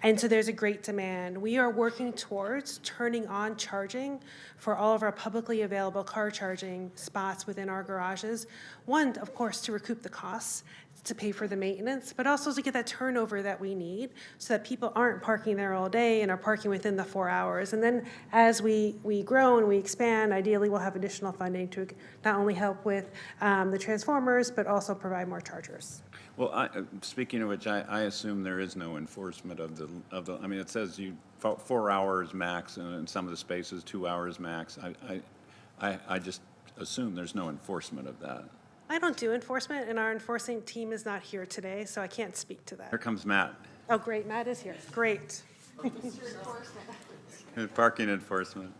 And so there's a great demand. We are working towards turning on charging for all of our publicly available car charging spots within our garages. One, of course, to recoup the costs. to pay for the maintenance, but also to get that turnover that we need so that people aren't parking there all day and are parking within the 4 hours. And then as we grow and we expand, ideally we'll have additional funding to not only help with the transformers, but also provide more chargers. Well, speaking of which, I assume there is no enforcement of the, I mean, it says 4 hours max, and in some of the spaces, 2 hours max. I just assume there's no enforcement of that. I don't do enforcement, and our enforcing team is not here today, so I can't speak to that. Here comes Matt. Oh, great, Matt is here. Great. Parking enforcement.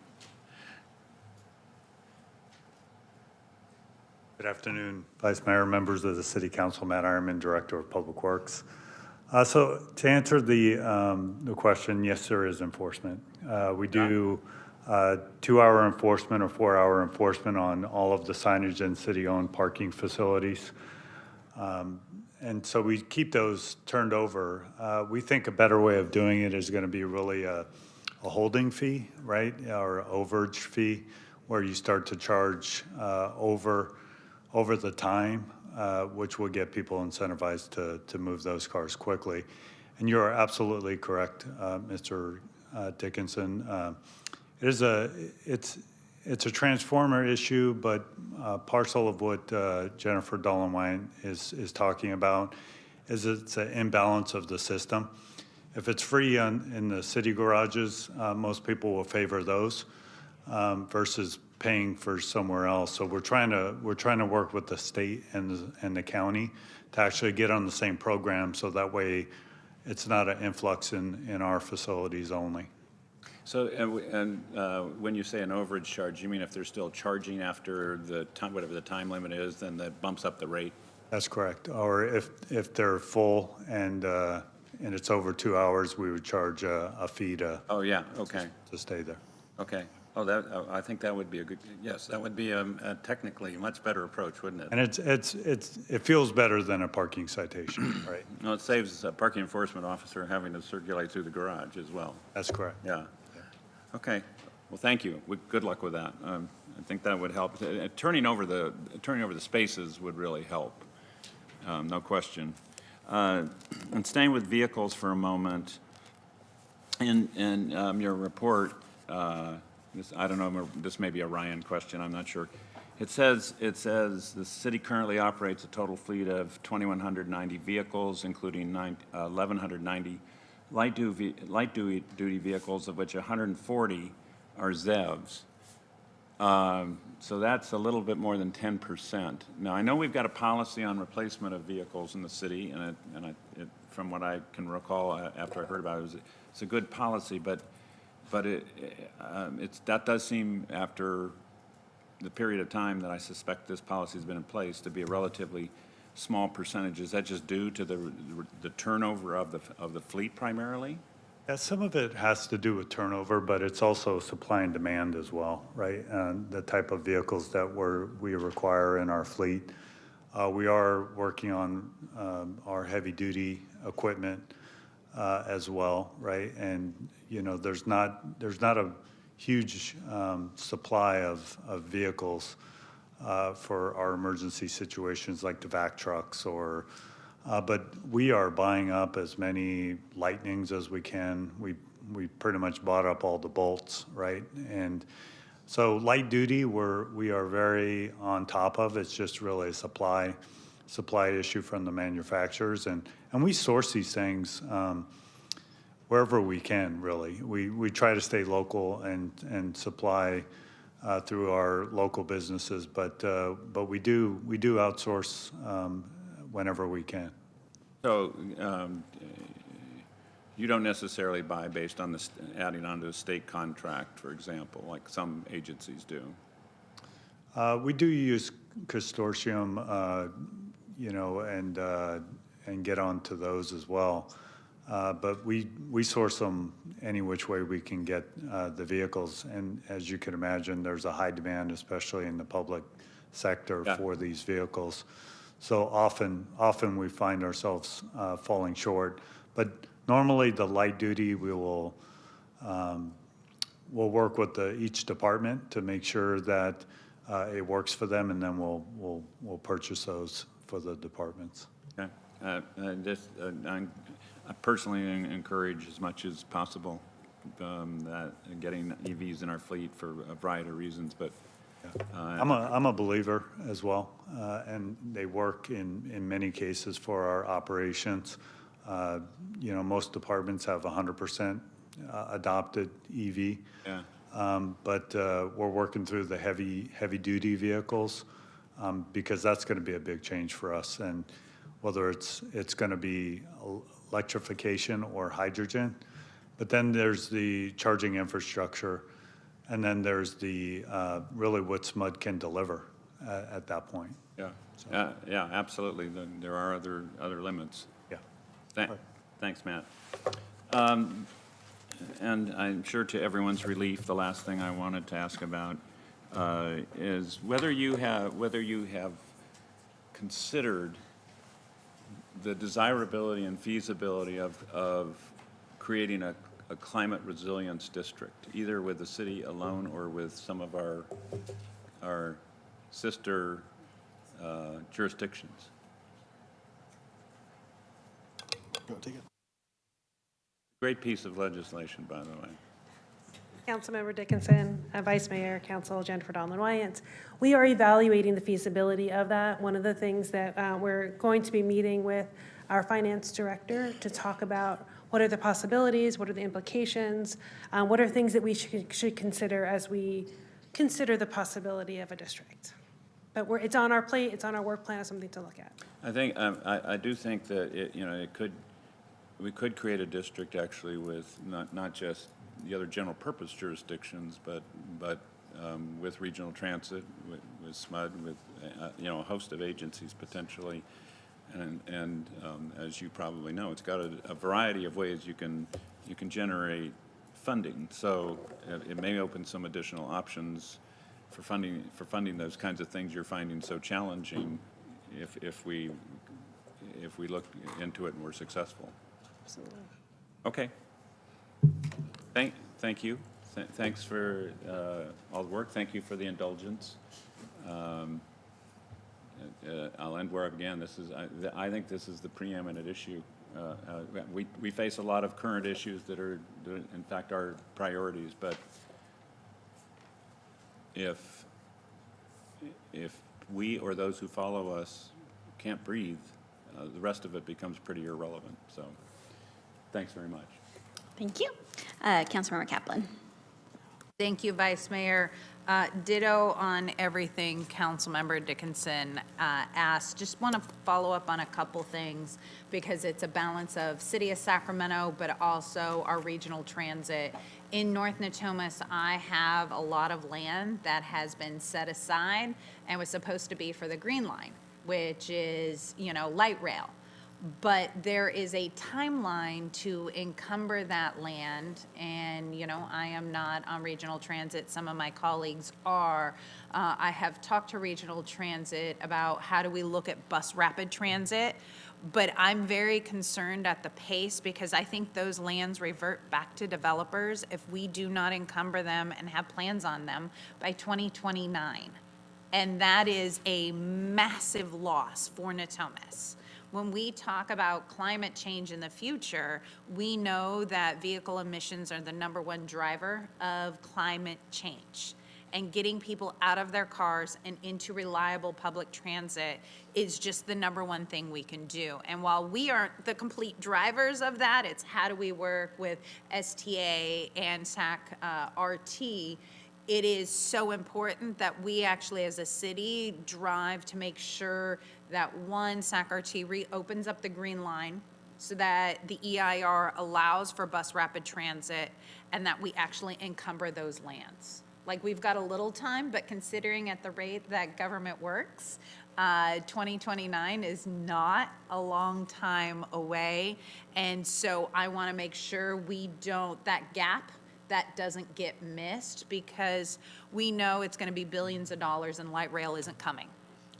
Good afternoon, Vice Mayor, members of the City Council, Matt Ironman, Director of Public Works. So to answer the question, yes, there is enforcement. We do 2-hour enforcement or 4-hour enforcement on all of the signage and city-owned parking facilities. And so we keep those turned over. We think a better way of doing it is going to be really a holding fee, right? Or overage fee, where you start to charge over the time, which will get people incentivized to move those cars quickly. And you're absolutely correct, Mr. Dickinson. It's a transformer issue, but parcel of what Jennifer Dollenwine is talking about is it's an imbalance of the system. If it's free in the city garages, most people will favor those versus paying for somewhere else. So we're trying to work with the state and the county to actually get on the same program, so that way it's not an influx in our facilities only. So, when you say an overage charge, you mean if they're still charging after the time, whatever the time limit is, then that bumps up the rate? That's correct. Or if they're full and it's over 2 hours, we would charge a fee to. Oh, yeah, okay. To stay there. Okay. Oh, I think that would be a good, yes, that would be a technically much better approach, wouldn't it? And it feels better than a parking citation, right? No, it saves a parking enforcement officer having to circulate through the garage as well. That's correct. Yeah. Okay. Well, thank you. Good luck with that. I think that would help. Turning over the spaces would really help. No question. And staying with vehicles for a moment, in your report, I don't know, this may be a Ryan question, I'm not sure. It says the city currently operates a total fleet of 2,190 vehicles, including 1,190 light duty vehicles, of which 140 are ZEVs. So that's a little bit more than 10%. Now, I know we've got a policy on replacement of vehicles in the city, and from what I can recall after I heard about it, it's a good policy, but that does seem, after the period of time that I suspect this policy has been in place, to be a relatively small percentage. Is that just due to the turnover of the fleet primarily? Yeah, some of it has to do with turnover, but it's also supply and demand as well, right? The type of vehicles that we require in our fleet. We are working on our heavy-duty equipment as well, right? And there's not a huge supply of vehicles for our emergency situations like the vac trucks but we are buying up as many Lightnings as we can. We pretty much bought up all the Bolts, right? And so light duty, we are very on top of. It's just really a supply issue from the manufacturers, and we source these things wherever we can, really. We try to stay local and supply through our local businesses, but we do outsource whenever we can. So you don't necessarily buy based on adding on to a state contract, for example, like some agencies do? We do use consortium, and get onto those as well. But we source them any which way we can get the vehicles. And as you can imagine, there's a high demand, especially in the public sector, for these vehicles. So often we find ourselves falling short. But normally the light duty, we'll work with each department to make sure that it works for them, and then we'll purchase those for the departments. Okay. I personally encourage as much as possible that getting EVs in our fleet for a variety of reasons, but I'm a believer as well, and they work in many cases for our operations. You know, most departments have 100% adopted EV. yeah. But we're working through the heavy-duty vehicles because that's going to be a big change for us. And whether it's going to be electrification or hydrogen, but then there's the charging infrastructure, and then there's the really what SMUD can deliver at that point. Yeah, yeah, absolutely. There are other limits. Yeah. Thanks, Matt. And I'm sure to everyone's relief, the last thing I wanted to ask about is whether you have considered the desirability and feasibility of creating a climate resilience district, either with the city alone or with some of our sister jurisdictions. Great piece of legislation, by the way. Councilmember Dickinson, Vice Mayor, Council Jennifer Donlin-Wyant. We are evaluating the feasibility of that. One of the things that we're going to be meeting with our finance director to talk about what are the possibilities, what are the implications, what are things that we should consider as we consider the possibility of a district. But it's on our plate, it's on our work plan, it's something to look at. I think I do think that we could create a district actually with not just the other general purpose jurisdictions, but with regional transit, with SMUD, with a host of agencies potentially, and as you probably know, it's got a variety of ways you can generate funding. So it may open some additional options for funding those kinds of things you're finding so challenging if we look into it and we're successful. Absolutely. Okay. Thank you. Thanks for all the work. Thank you for the indulgence. I'll end where I began. I think this is the preeminent issue. We face a lot of current issues that are in fact our priorities, but if we or those who follow us can't breathe, the rest of it becomes pretty irrelevant. So thanks very much. Thank you. Councilmember Kaplan. Thank you, Vice Mayor. Ditto on everything Councilmember Dickinson asked. Just want to follow up on a couple things because it's a balance of City of Sacramento, but also our regional transit. In North Natomas, I have a lot of land that has been set aside and was supposed to be for the Green Line, which is, light rail. But there is a timeline to encumber that land, and, I am not on regional transit. Some of my colleagues are. I have talked to regional transit about how do we look at bus rapid transit, but I'm very concerned at the pace because I think those lands revert back to developers if we do not encumber them and have plans on them by 2029. And that is a massive loss for Natomas. When we talk about climate change in the future, we know that vehicle emissions are the #1 driver of climate change. And getting people out of their cars and into reliable public transit is just the #1 thing we can do. And while we aren't the complete drivers of that, it's how do we work with STA and SAC RT. It is so important that we actually, as a city, drive to make sure that SAC-RT reopens up the Green Line so that the EIR allows for bus rapid transit and that we actually encumber those lands. Like, we've got a little time, but considering at the rate that government works, 2029 is not a long time away. And so I want to make sure that gap that doesn't get missed, because we know it's going to be billions of dollars and light rail isn't coming.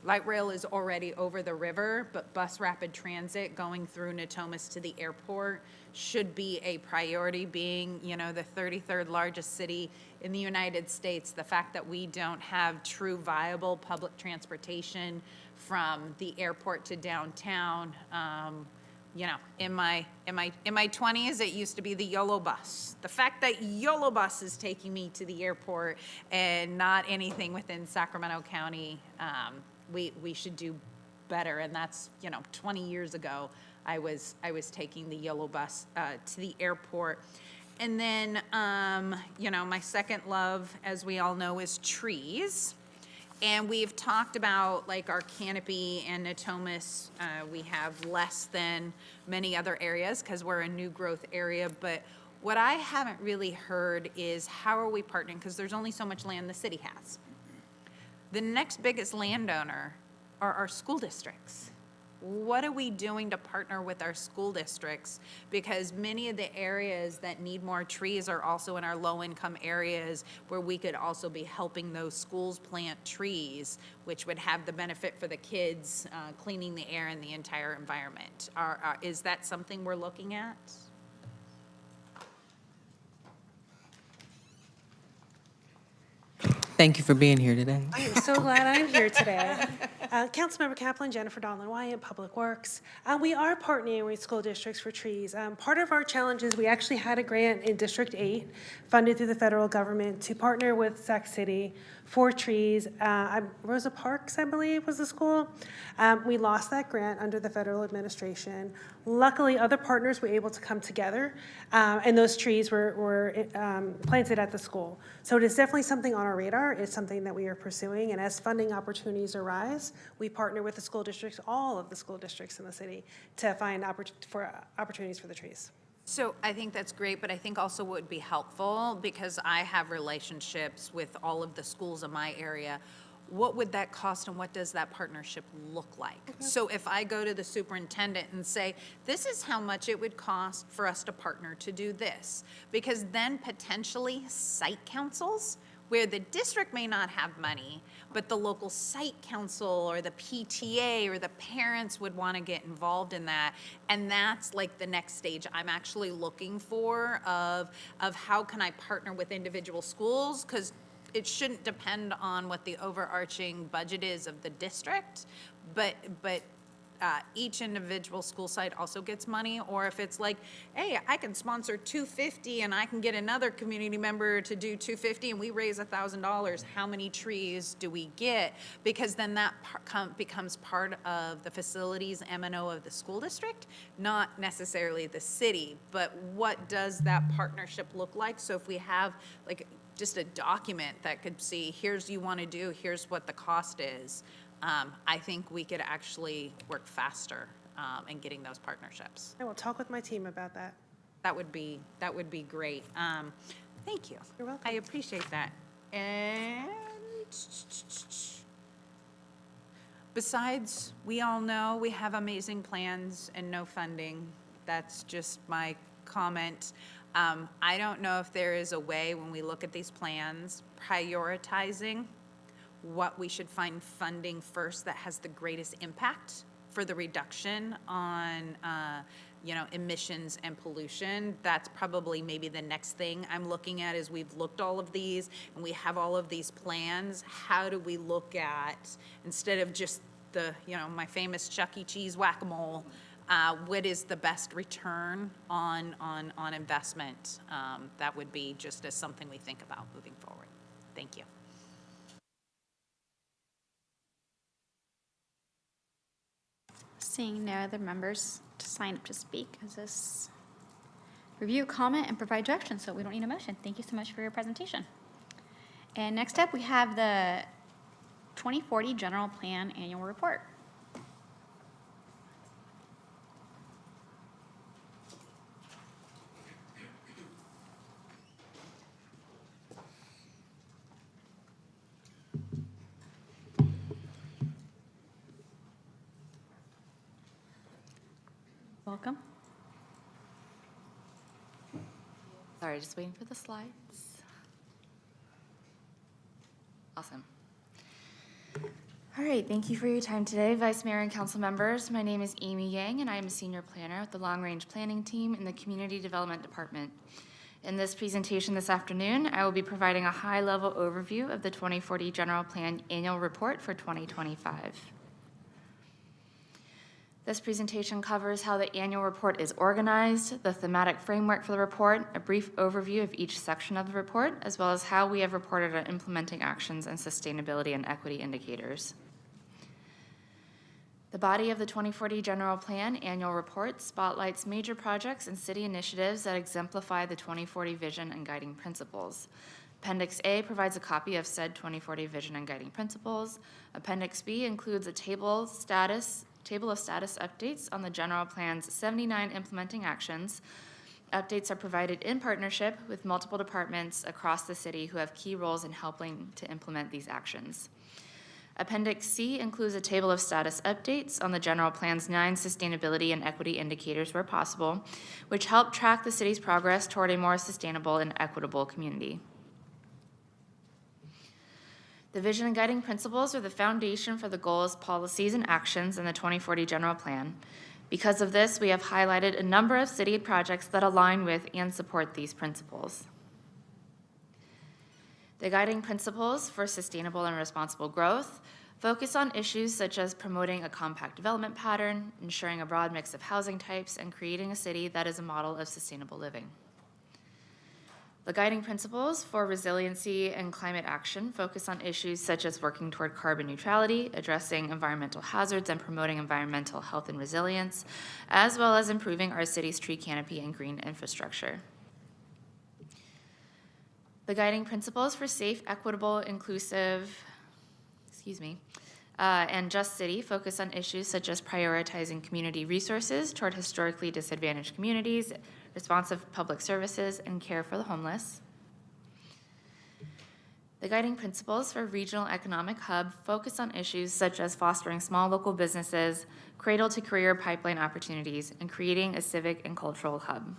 Light rail is already over the river, but bus rapid transit going through Natomas to the airport should be a priority, being, you know, the 33rd largest city in the United States. The fact that we don't have true viable public transportation from the airport to downtown, you know, in my 20s, it used to be the YOLO bus. The fact that YOLO bus is taking me to the airport and not anything within Sacramento County, we should do better. And that's, you know, 20 years ago, I was taking the YOLO bus to the airport. And then, you know, my second love, as we all know, is trees. And we've talked about like our canopy and Natomas, we have less than many other areas because we're a new growth area. But what I haven't really heard is how are we partnering? Because there's only so much land the city has. The next biggest landowner are our school districts. What are we doing to partner with our school districts? Because many of the areas that need more trees are also in our low-income areas where we could also be helping those schools plant trees, which would have the benefit for the kids, cleaning the air and the entire environment. Is that something we're looking at? Thank you for being here today. I am so glad I'm here today. Councilmember Kaplan, Jennifer Donlin-Wyatt, Public Works. We are partnering with school districts for trees. Part of our challenge is we actually had a grant in District 8 funded through the federal government to partner with Sac City for trees. Rosa Parks, I believe, was the school. We lost that grant under the federal administration. Luckily, other partners were able to come together, and those trees were planted at the school. So it is definitely something on our radar. It's something that we are pursuing, and as funding opportunities arise, we partner with the school districts, all of the school districts in the city, to find opportunities for the trees. So I think that's great, but I think also what would be helpful, because I have relationships with all of the schools in my area, what would that cost and what does that partnership look like? Okay. So if I go to the superintendent and say, this is how much it would cost for us to partner to do this, because then potentially site councils, where the district may not have money, but the local site council or the PTA or the parents would want to get involved in that. And that's like the next stage I'm actually looking for of how can I partner with individual schools, because it shouldn't depend on what the overarching budget is of the district, but each individual school site also gets money. Or if it's like, hey, I can sponsor 250 and I can get another community member to do 250 and we raise $1,000, how many trees do we get? Because then that becomes part of the facilities M&O of the school district, not necessarily the city. But what does that partnership look like? So if we have like just a document that could see, here's you want to do, here's what the cost is, I think we could actually work faster in getting those partnerships. I will talk with my team about that. That would be great. Thank you. You're welcome. I appreciate that. And besides, we all know we have amazing plans and no funding. That's just my comment. I don't know if there is a way when we look at these plans, prioritizing what we should find funding first that has the greatest impact for the reduction on emissions and pollution. That's probably maybe the next thing I'm looking at. Is we've looked all of these and we have all of these plans. How do we look at, instead of just the, my famous Chuck E. Cheese whack-a-mole, what is the best return on investment? That would be just as something we think about moving forward. Thank you. Seeing no other members to sign up to speak, is this review, comment, and provide direction, so we don't need a motion. Thank you so much for your presentation. And next up, we have the 2040 General Plan Annual Report. Welcome. Sorry, just waiting for the slides. Awesome. All right, thank you for your time today, Vice Mayor and council members. My name is Amy Yang, and I am a senior planner with the Long Range Planning Team in the Community Development Department. In this presentation this afternoon, I will be providing a high-level overview of the 2040 General Plan Annual Report for 2025. This presentation covers how the annual report is organized, the thematic framework for the report, a brief overview of each section of the report, as well as how we have reported on implementing actions and sustainability and equity indicators. The body of the 2040 General Plan Annual Report spotlights major projects and city initiatives that exemplify the 2040 vision and guiding principles. Appendix A provides a copy of said 2040 vision and guiding principles. Appendix B includes a table of status updates on the general plan's 79 implementing actions. Updates are provided in partnership with multiple departments across the city who have key roles in helping to implement these actions. Appendix C includes a table of status updates on the general plan's 9 sustainability and equity indicators where possible, which help track the city's progress toward a more sustainable and equitable community. The vision and guiding principles are the foundation for the goals, policies, and actions in the 2040 General Plan. Because of this, we have highlighted a number of city projects that align with and support these principles. The guiding principles for sustainable and responsible growth focus on issues such as promoting a compact development pattern, ensuring a broad mix of housing types, and creating a city that is a model of sustainable living. The guiding principles for resiliency and climate action focus on issues such as working toward carbon neutrality, addressing environmental hazards, and promoting environmental health and resilience, as well as improving our city's tree canopy and green infrastructure. The guiding principles for safe, equitable, inclusive, and just city focus on issues such as prioritizing community resources toward historically disadvantaged communities, responsive public services, and care for the homeless. The guiding principles for regional economic hub focus on issues such as fostering small local businesses, cradle-to-career pipeline opportunities, and creating a civic and cultural hub.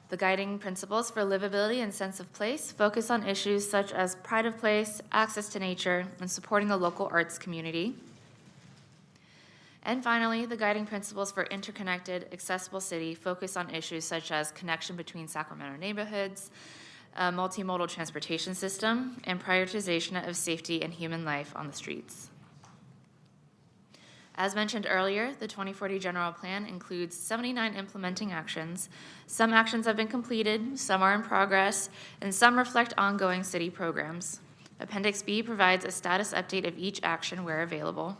The guiding principles for livability and sense of place focus on issues such as pride of place, access to nature, and supporting the local arts community. And finally, the guiding principles for interconnected, accessible city focus on issues such as connection between Sacramento neighborhoods, a multimodal transportation system, and prioritization of safety and human life on the streets. As mentioned earlier, the 2040 General Plan includes 79 implementing actions. Some actions have been completed, some are in progress, and some reflect ongoing city programs. Appendix B provides a status update of each action where available.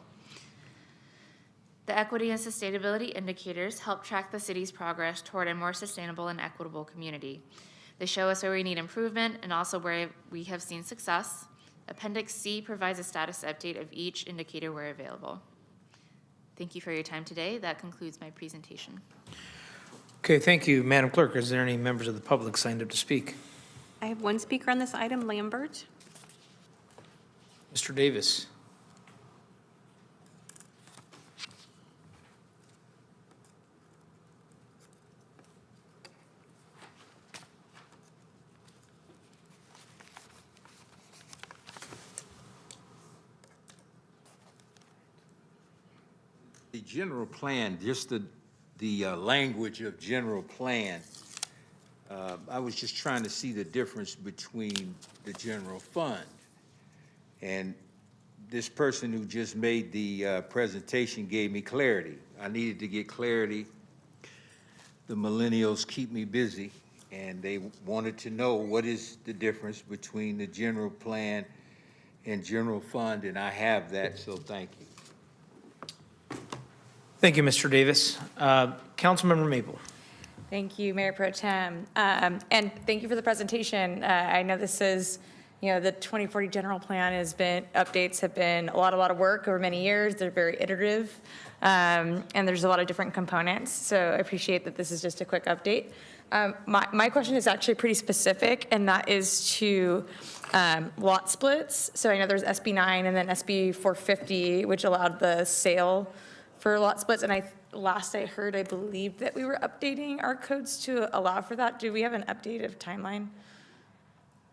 The equity and sustainability indicators help track the city's progress toward a more sustainable and equitable community. They show us where we need improvement and also where we have seen success. Appendix C provides a status update of each indicator where available. Thank you for your time today. That concludes my presentation. Okay, thank you, Madam Clerk. Is there any members of the public signed up to speak? I have one speaker on this item, Lambert. Mr. Davis. The general plan, just the language of general plan, I was just trying to see the difference between the general fund. And this person who just made the presentation gave me clarity. I needed to get clarity. The millennials keep me busy, and they wanted to know what is the difference between the general plan and general fund, and I have that, so thank you. Thank you, Mr. Davis. Councilmember Maple. Thank you, Mayor Pro Tem. And thank you for the presentation. I know this is, the 2040 General Plan updates have been a lot of work over many years. They're very iterative, and there's a lot of different components. So I appreciate that this is just a quick update. My question is actually pretty specific, and that is to lot splits. So I know there's SB 9 and then SB 450, which allowed the sale for lot splits, and last I heard, I believe that we were updating our codes to allow for that. Do we have an updated timeline?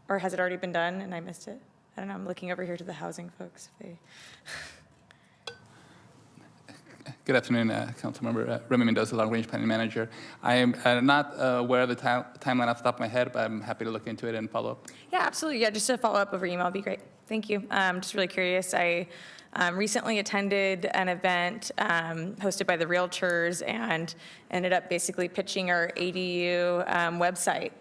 Or has it already been done and I missed it? I don't know, I'm looking over here to the housing folks. If they, Good afternoon, Councilmember Remy Mendoza, Long Range Planning Manager. I am not aware of the timeline off the top of my head, but I'm happy to look into it and follow up. yeah, absolutely. Yeah, just to follow up over email would be great. Thank you. Just really curious. I recently attended an event hosted by the Realtors and ended up basically pitching our ADU website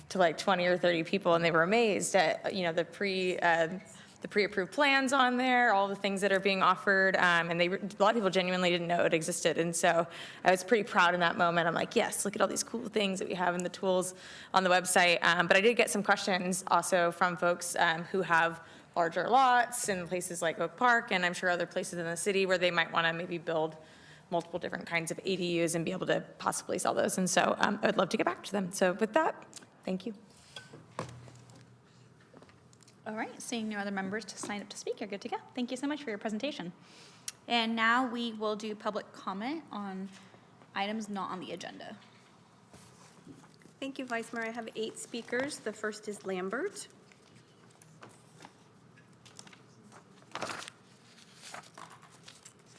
to like 20 or 30 people, and they were amazed at the pre-approved plans on there, all the things that are being offered, and a lot of people genuinely didn't know it existed. And so I was pretty proud in that moment. I'm like, yes, look at all these cool things that we have in the tools on the website. But I did get some questions also from folks who have larger lots in places like Oak Park, and I'm sure other places in the city where they might want to maybe build multiple different kinds of ADUs and be able to possibly sell those. And so I would love to get back to them. So with that, thank you. All right, seeing no other members to sign up to speak, you're good to go. Thank you so much for your presentation. And now we will do public comment on items not on the agenda. Thank you, Vice Mayor. I have 8 speakers. The first is Lambert.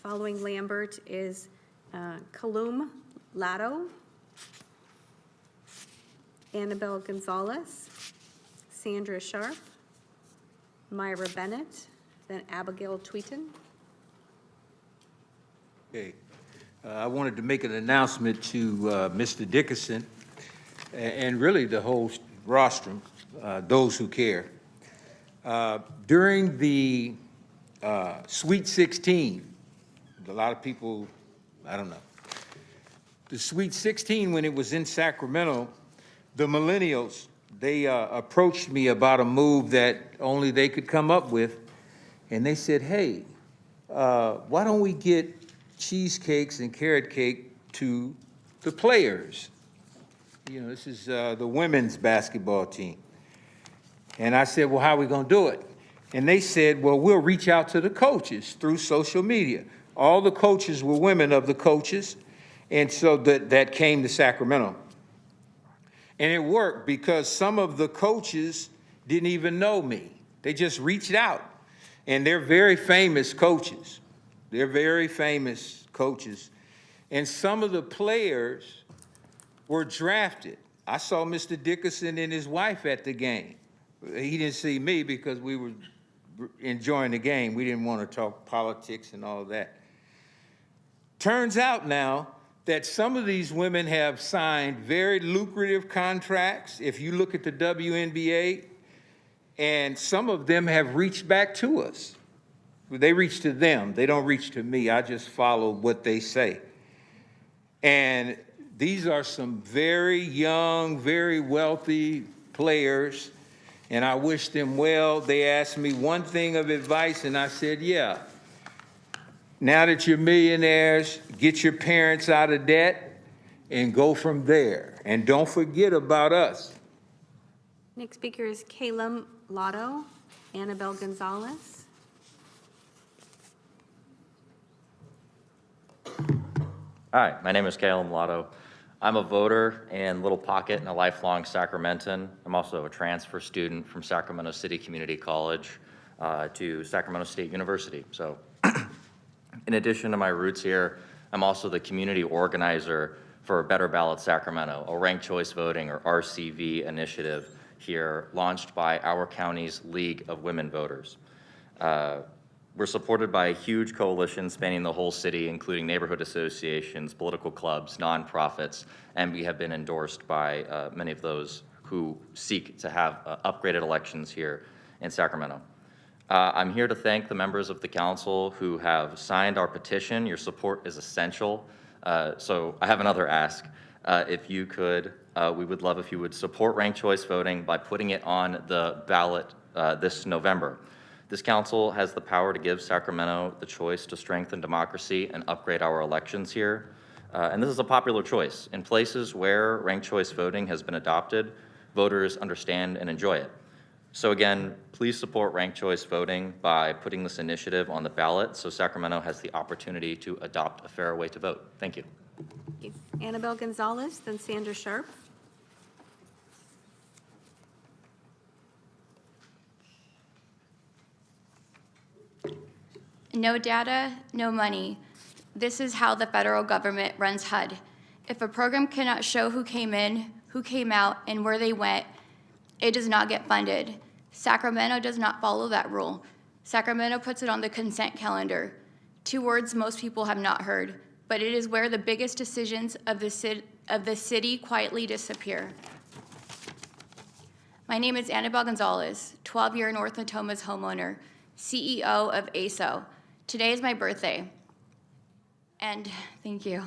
Following Lambert is Kalum Lato, Annabelle Gonzalez, Sandra Sharp, Myra Bennett, then Abigail Tweeton. Okay. I wanted to make an announcement to Mr. Dickerson and really the whole rostrum, those who care. During the Sweet 16, a lot of people, I don't know. The Sweet 16, when it was in Sacramento, the millennials, they approached me about a move that only they could come up with. And they said, hey, why don't we get cheesecakes and carrot cake to the players? You know, this is the women's basketball team. And I said, well, how are we going to do it? And they said, well, we'll reach out to the coaches through social media. All the coaches were women of the coaches. And so that came to Sacramento. And it worked because some of the coaches didn't even know me. They just reached out. And they're very famous coaches. They're very famous coaches. And some of the players were drafted. I saw Mr. Dickerson and his wife at the game. He didn't see me because we were enjoying the game. We didn't want to talk politics and all of that. Turns out now that some of these women have signed very lucrative contracts. If you look at the WNBA, and some of them have reached back to us. They reach to them. They don't reach to me. I just follow what they say. And these are some very young, very wealthy players, and I wish them well. They asked me one thing of advice, and I said, yeah. Now that you're millionaires, get your parents out of debt and go from there. And don't forget about us. Next speaker is Calum Lotto, Annabelle Gonzalez. Hi, my name is Calum Lotto. I'm a voter in Little Pocket and a lifelong Sacramentan. I'm also a transfer student from Sacramento City Community College to Sacramento State University. So in addition to my roots here, I'm also the community organizer for Better Ballot Sacramento, a ranked choice voting or RCV initiative here launched by our county's League of Women Voters. We're supported by a huge coalition spanning the whole city, including neighborhood associations, political clubs, nonprofits, and we have been endorsed by many of those who seek to have upgraded elections here in Sacramento. I'm here to thank the members of the council who have signed our petition. Your support is essential. So I have another ask. If you could, we would love if you would support ranked choice voting by putting it on the ballot this November. This council has the power to give Sacramento the choice to strengthen democracy and upgrade our elections here. And this is a popular choice. In places where ranked choice voting has been adopted, voters understand and enjoy it. So again, please support ranked choice voting by putting this initiative on the ballot so Sacramento has the opportunity to adopt a fair way to vote. Thank you. Thank you. Annabelle Gonzalez, then Sandra Sharp. No data, no money. This is how the federal government runs HUD. If a program cannot show who came in, who came out, and where they went, it does not get funded. Sacramento does not follow that rule. Sacramento puts it on the consent calendar. 2 words most people have not heard, but it is where the biggest decisions of the city quietly disappear. My name is Annabelle Gonzalez, 12-year North Natomas homeowner, CEO of ASO. Today is my birthday, and thank you.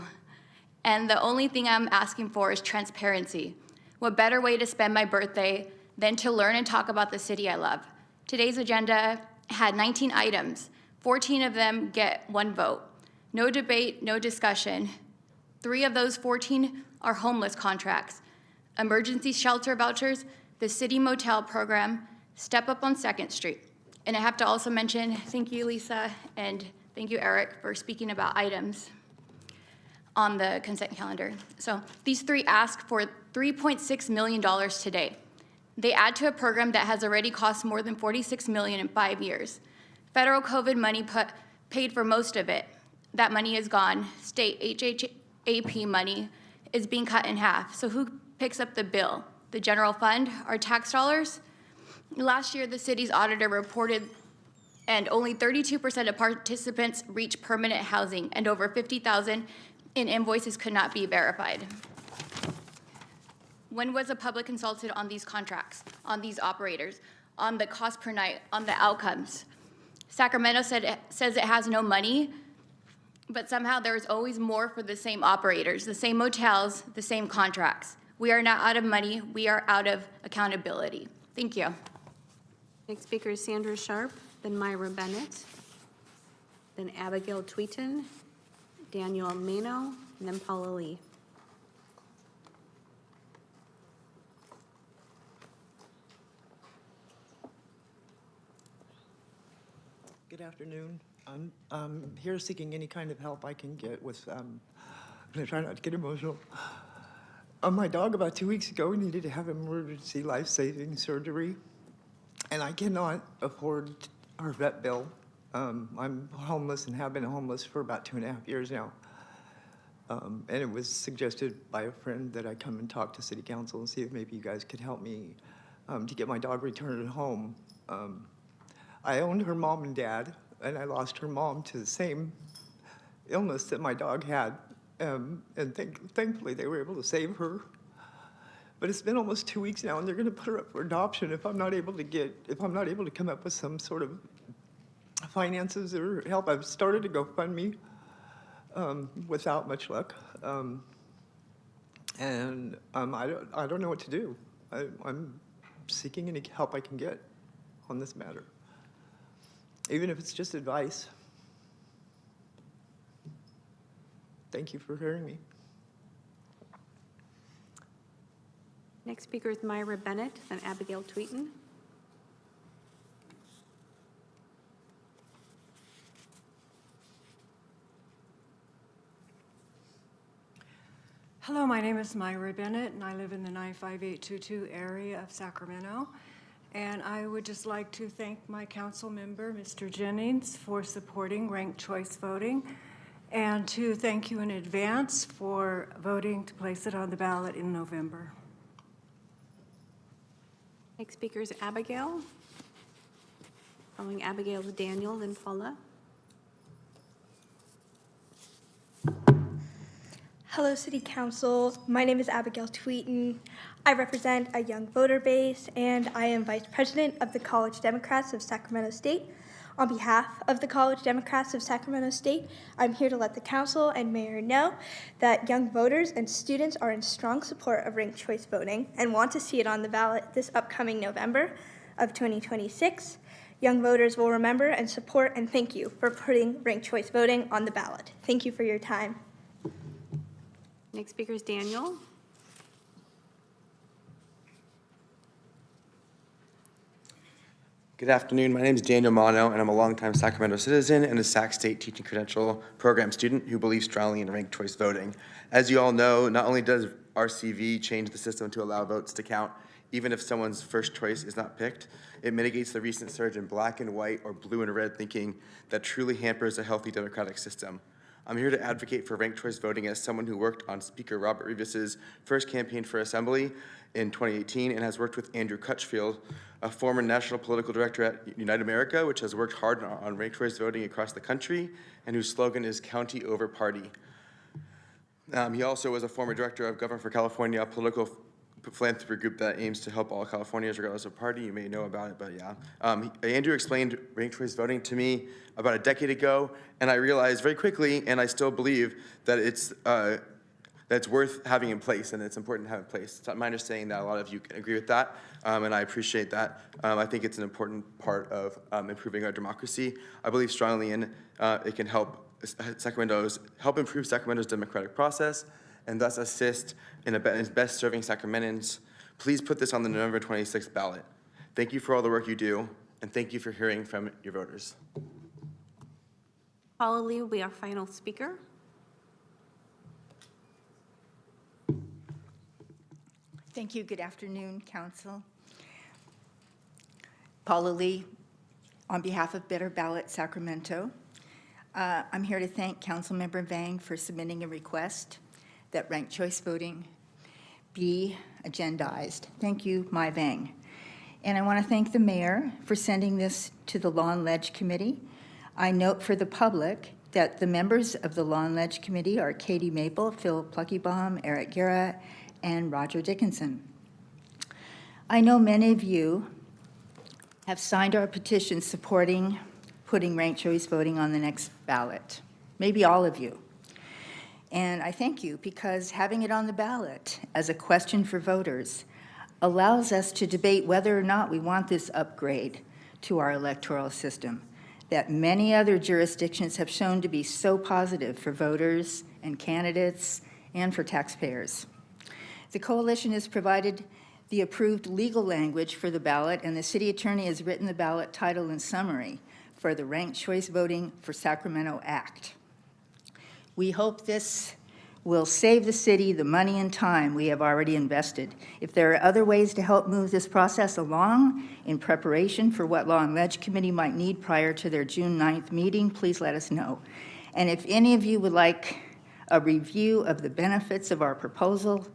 And the only thing I'm asking for is transparency. What better way to spend my birthday than to learn and talk about the city I love? Today's agenda had 19 items. 14 of them get 1 vote. No debate, no discussion. 3 of those 14 are homeless contracts. Emergency shelter vouchers, the city motel program, Step Up on 2nd Street. And I have to also mention, thank you, Lisa, and thank you, Eric, for speaking about items on the consent calendar. So these 3 ask for $3.6 million today. They add to a program that has already cost more than $46 million in 5 years. Federal COVID money paid for most of it. That money is gone. State HHAP money is being cut in half. So who picks up the bill? The general fund, our tax dollars? Last year, the city's auditor reported and only 32% of participants reach permanent housing, and over 50,000 in invoices could not be verified. When was the public consulted on these contracts, on these operators, on the cost per night, on the outcomes? Sacramento says it has no money, but somehow there is always more for the same operators, the same motels, the same contracts. We are not out of money, we are out of accountability. Thank you. Next speaker is Sandra Sharp, then Myra Bennett, then Abigail Tweeton, Daniel Mano, and then Paula Lee. Good afternoon. I'm here seeking any kind of help I can get with, I'm gonna try not to get emotional. My dog about 2 weeks ago needed to have emergency life-saving surgery, and I cannot afford our vet bill. I'm homeless and have been homeless for about 2.5 years now. And it was suggested by a friend that I come and talk to city council and see if maybe you guys could help me to get my dog returned home. I owned her mom and dad, and I lost her mom to the same illness that my dog had. And thankfully they were able to save her. But it's been almost 2 weeks now, and they're gonna put her up for adoption if I'm not able to come up with some sort of finances or help. I've started a GoFundMe without much luck. And I don't know what to do. I'm seeking any help I can get on this matter, even if it's just advice. Thank you for hearing me. Next speaker is Myra Bennett, then Abigail Tweeton. Hello, my name is Myra Bennett, and I live in the 95822 area of Sacramento. And I would just like to thank my council member, Mr. Jennings, for supporting ranked choice voting, and to thank you in advance for voting to place it on the ballot in November. Next speaker is Abigail. Following Abigail is Daniel, then Paula. Hello, City Council. My name is Abigail Tweeton. I represent a young voter base, and I am Vice President of the College Democrats of Sacramento State. On behalf of the College Democrats of Sacramento State, I'm here to let the Council and Mayor know that young voters and students are in strong support of ranked choice voting and want to see it on the ballot this upcoming November of 2026. Young voters will remember and support and thank you for putting ranked choice voting on the ballot. Thank you for your time. Next speaker is Daniel. Good afternoon. My name is Daniel Mano, and I'm a longtime Sacramento citizen and a Sac State Teaching Credential Program student who believes strongly in ranked choice voting. As you all know, not only does RCV change the system to allow votes to count even if someone's first choice is not picked. It mitigates the recent surge in black and white or blue and red thinking that truly hampers a healthy democratic system. I'm here to advocate for ranked choice voting as someone who worked on Speaker Robert Revis's first campaign for Assembly in 2018 and has worked with Andrew Crutchfield, a former national political director at Unite America, which has worked hard on ranked choice voting across the country and whose slogan is county over party. He also was a former director of Government for California, a political philanthropy group that aims to help all Californians regardless of party. You may know about it, but yeah. Andrew explained ranked choice voting to me about a decade ago, and I realized very quickly, and I still believe, that it's worth having in place, and it's important to have in place. It's my understanding that a lot of you can agree with that, and I appreciate that. I think it's an important part of improving our democracy. I believe strongly in it can help improve Sacramento's democratic process, and thus assist in best serving Sacramentans. Please put this on the November 26th ballot. Thank you for all the work you do, and thank you for hearing from your voters. Paula Lee will be our final speaker. Thank you. Good afternoon, Council. Paula Lee, on behalf of Better Ballot Sacramento. I'm here to thank Councilmember Vang for submitting a request that ranked choice voting be agendized. Thank you, my Vang. And I want to thank the mayor for sending this to the Law and Ledge Committee. I note for the public that the members of the Law and Ledge Committee are Katie Maple, Phil Pluckybaum, Eric Guerra, and Roger Dickinson. I know many of you have signed our petition supporting putting ranked choice voting on the next ballot, maybe all of you. And I thank you because having it on the ballot as a question for voters allows us to debate whether or not we want this upgrade to our electoral system that many other jurisdictions have shown to be so positive for voters and candidates and for taxpayers. The coalition has provided the approved legal language for the ballot, and the city attorney has written the ballot title and summary for the Ranked Choice Voting for Sacramento Act. We hope this will save the city the money and time we have already invested. If there are other ways to help move this process along in preparation for what Law and Ledge Committee might need prior to their June 9th meeting, please let us know. And if any of you would like a review of the benefits of our proposal,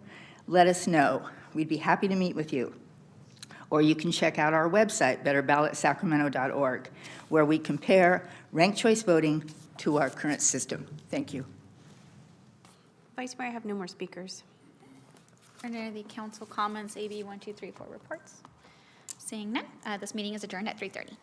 let us know. We'd be happy to meet with you. Or you can check out our website, betterballotsacramento.org, where we compare ranked choice voting to our current system. Thank you. Vice Mayor, I have no more speakers. Are there any council comments, AB 1234 reports? Seeing none, this meeting is adjourned at 3:30.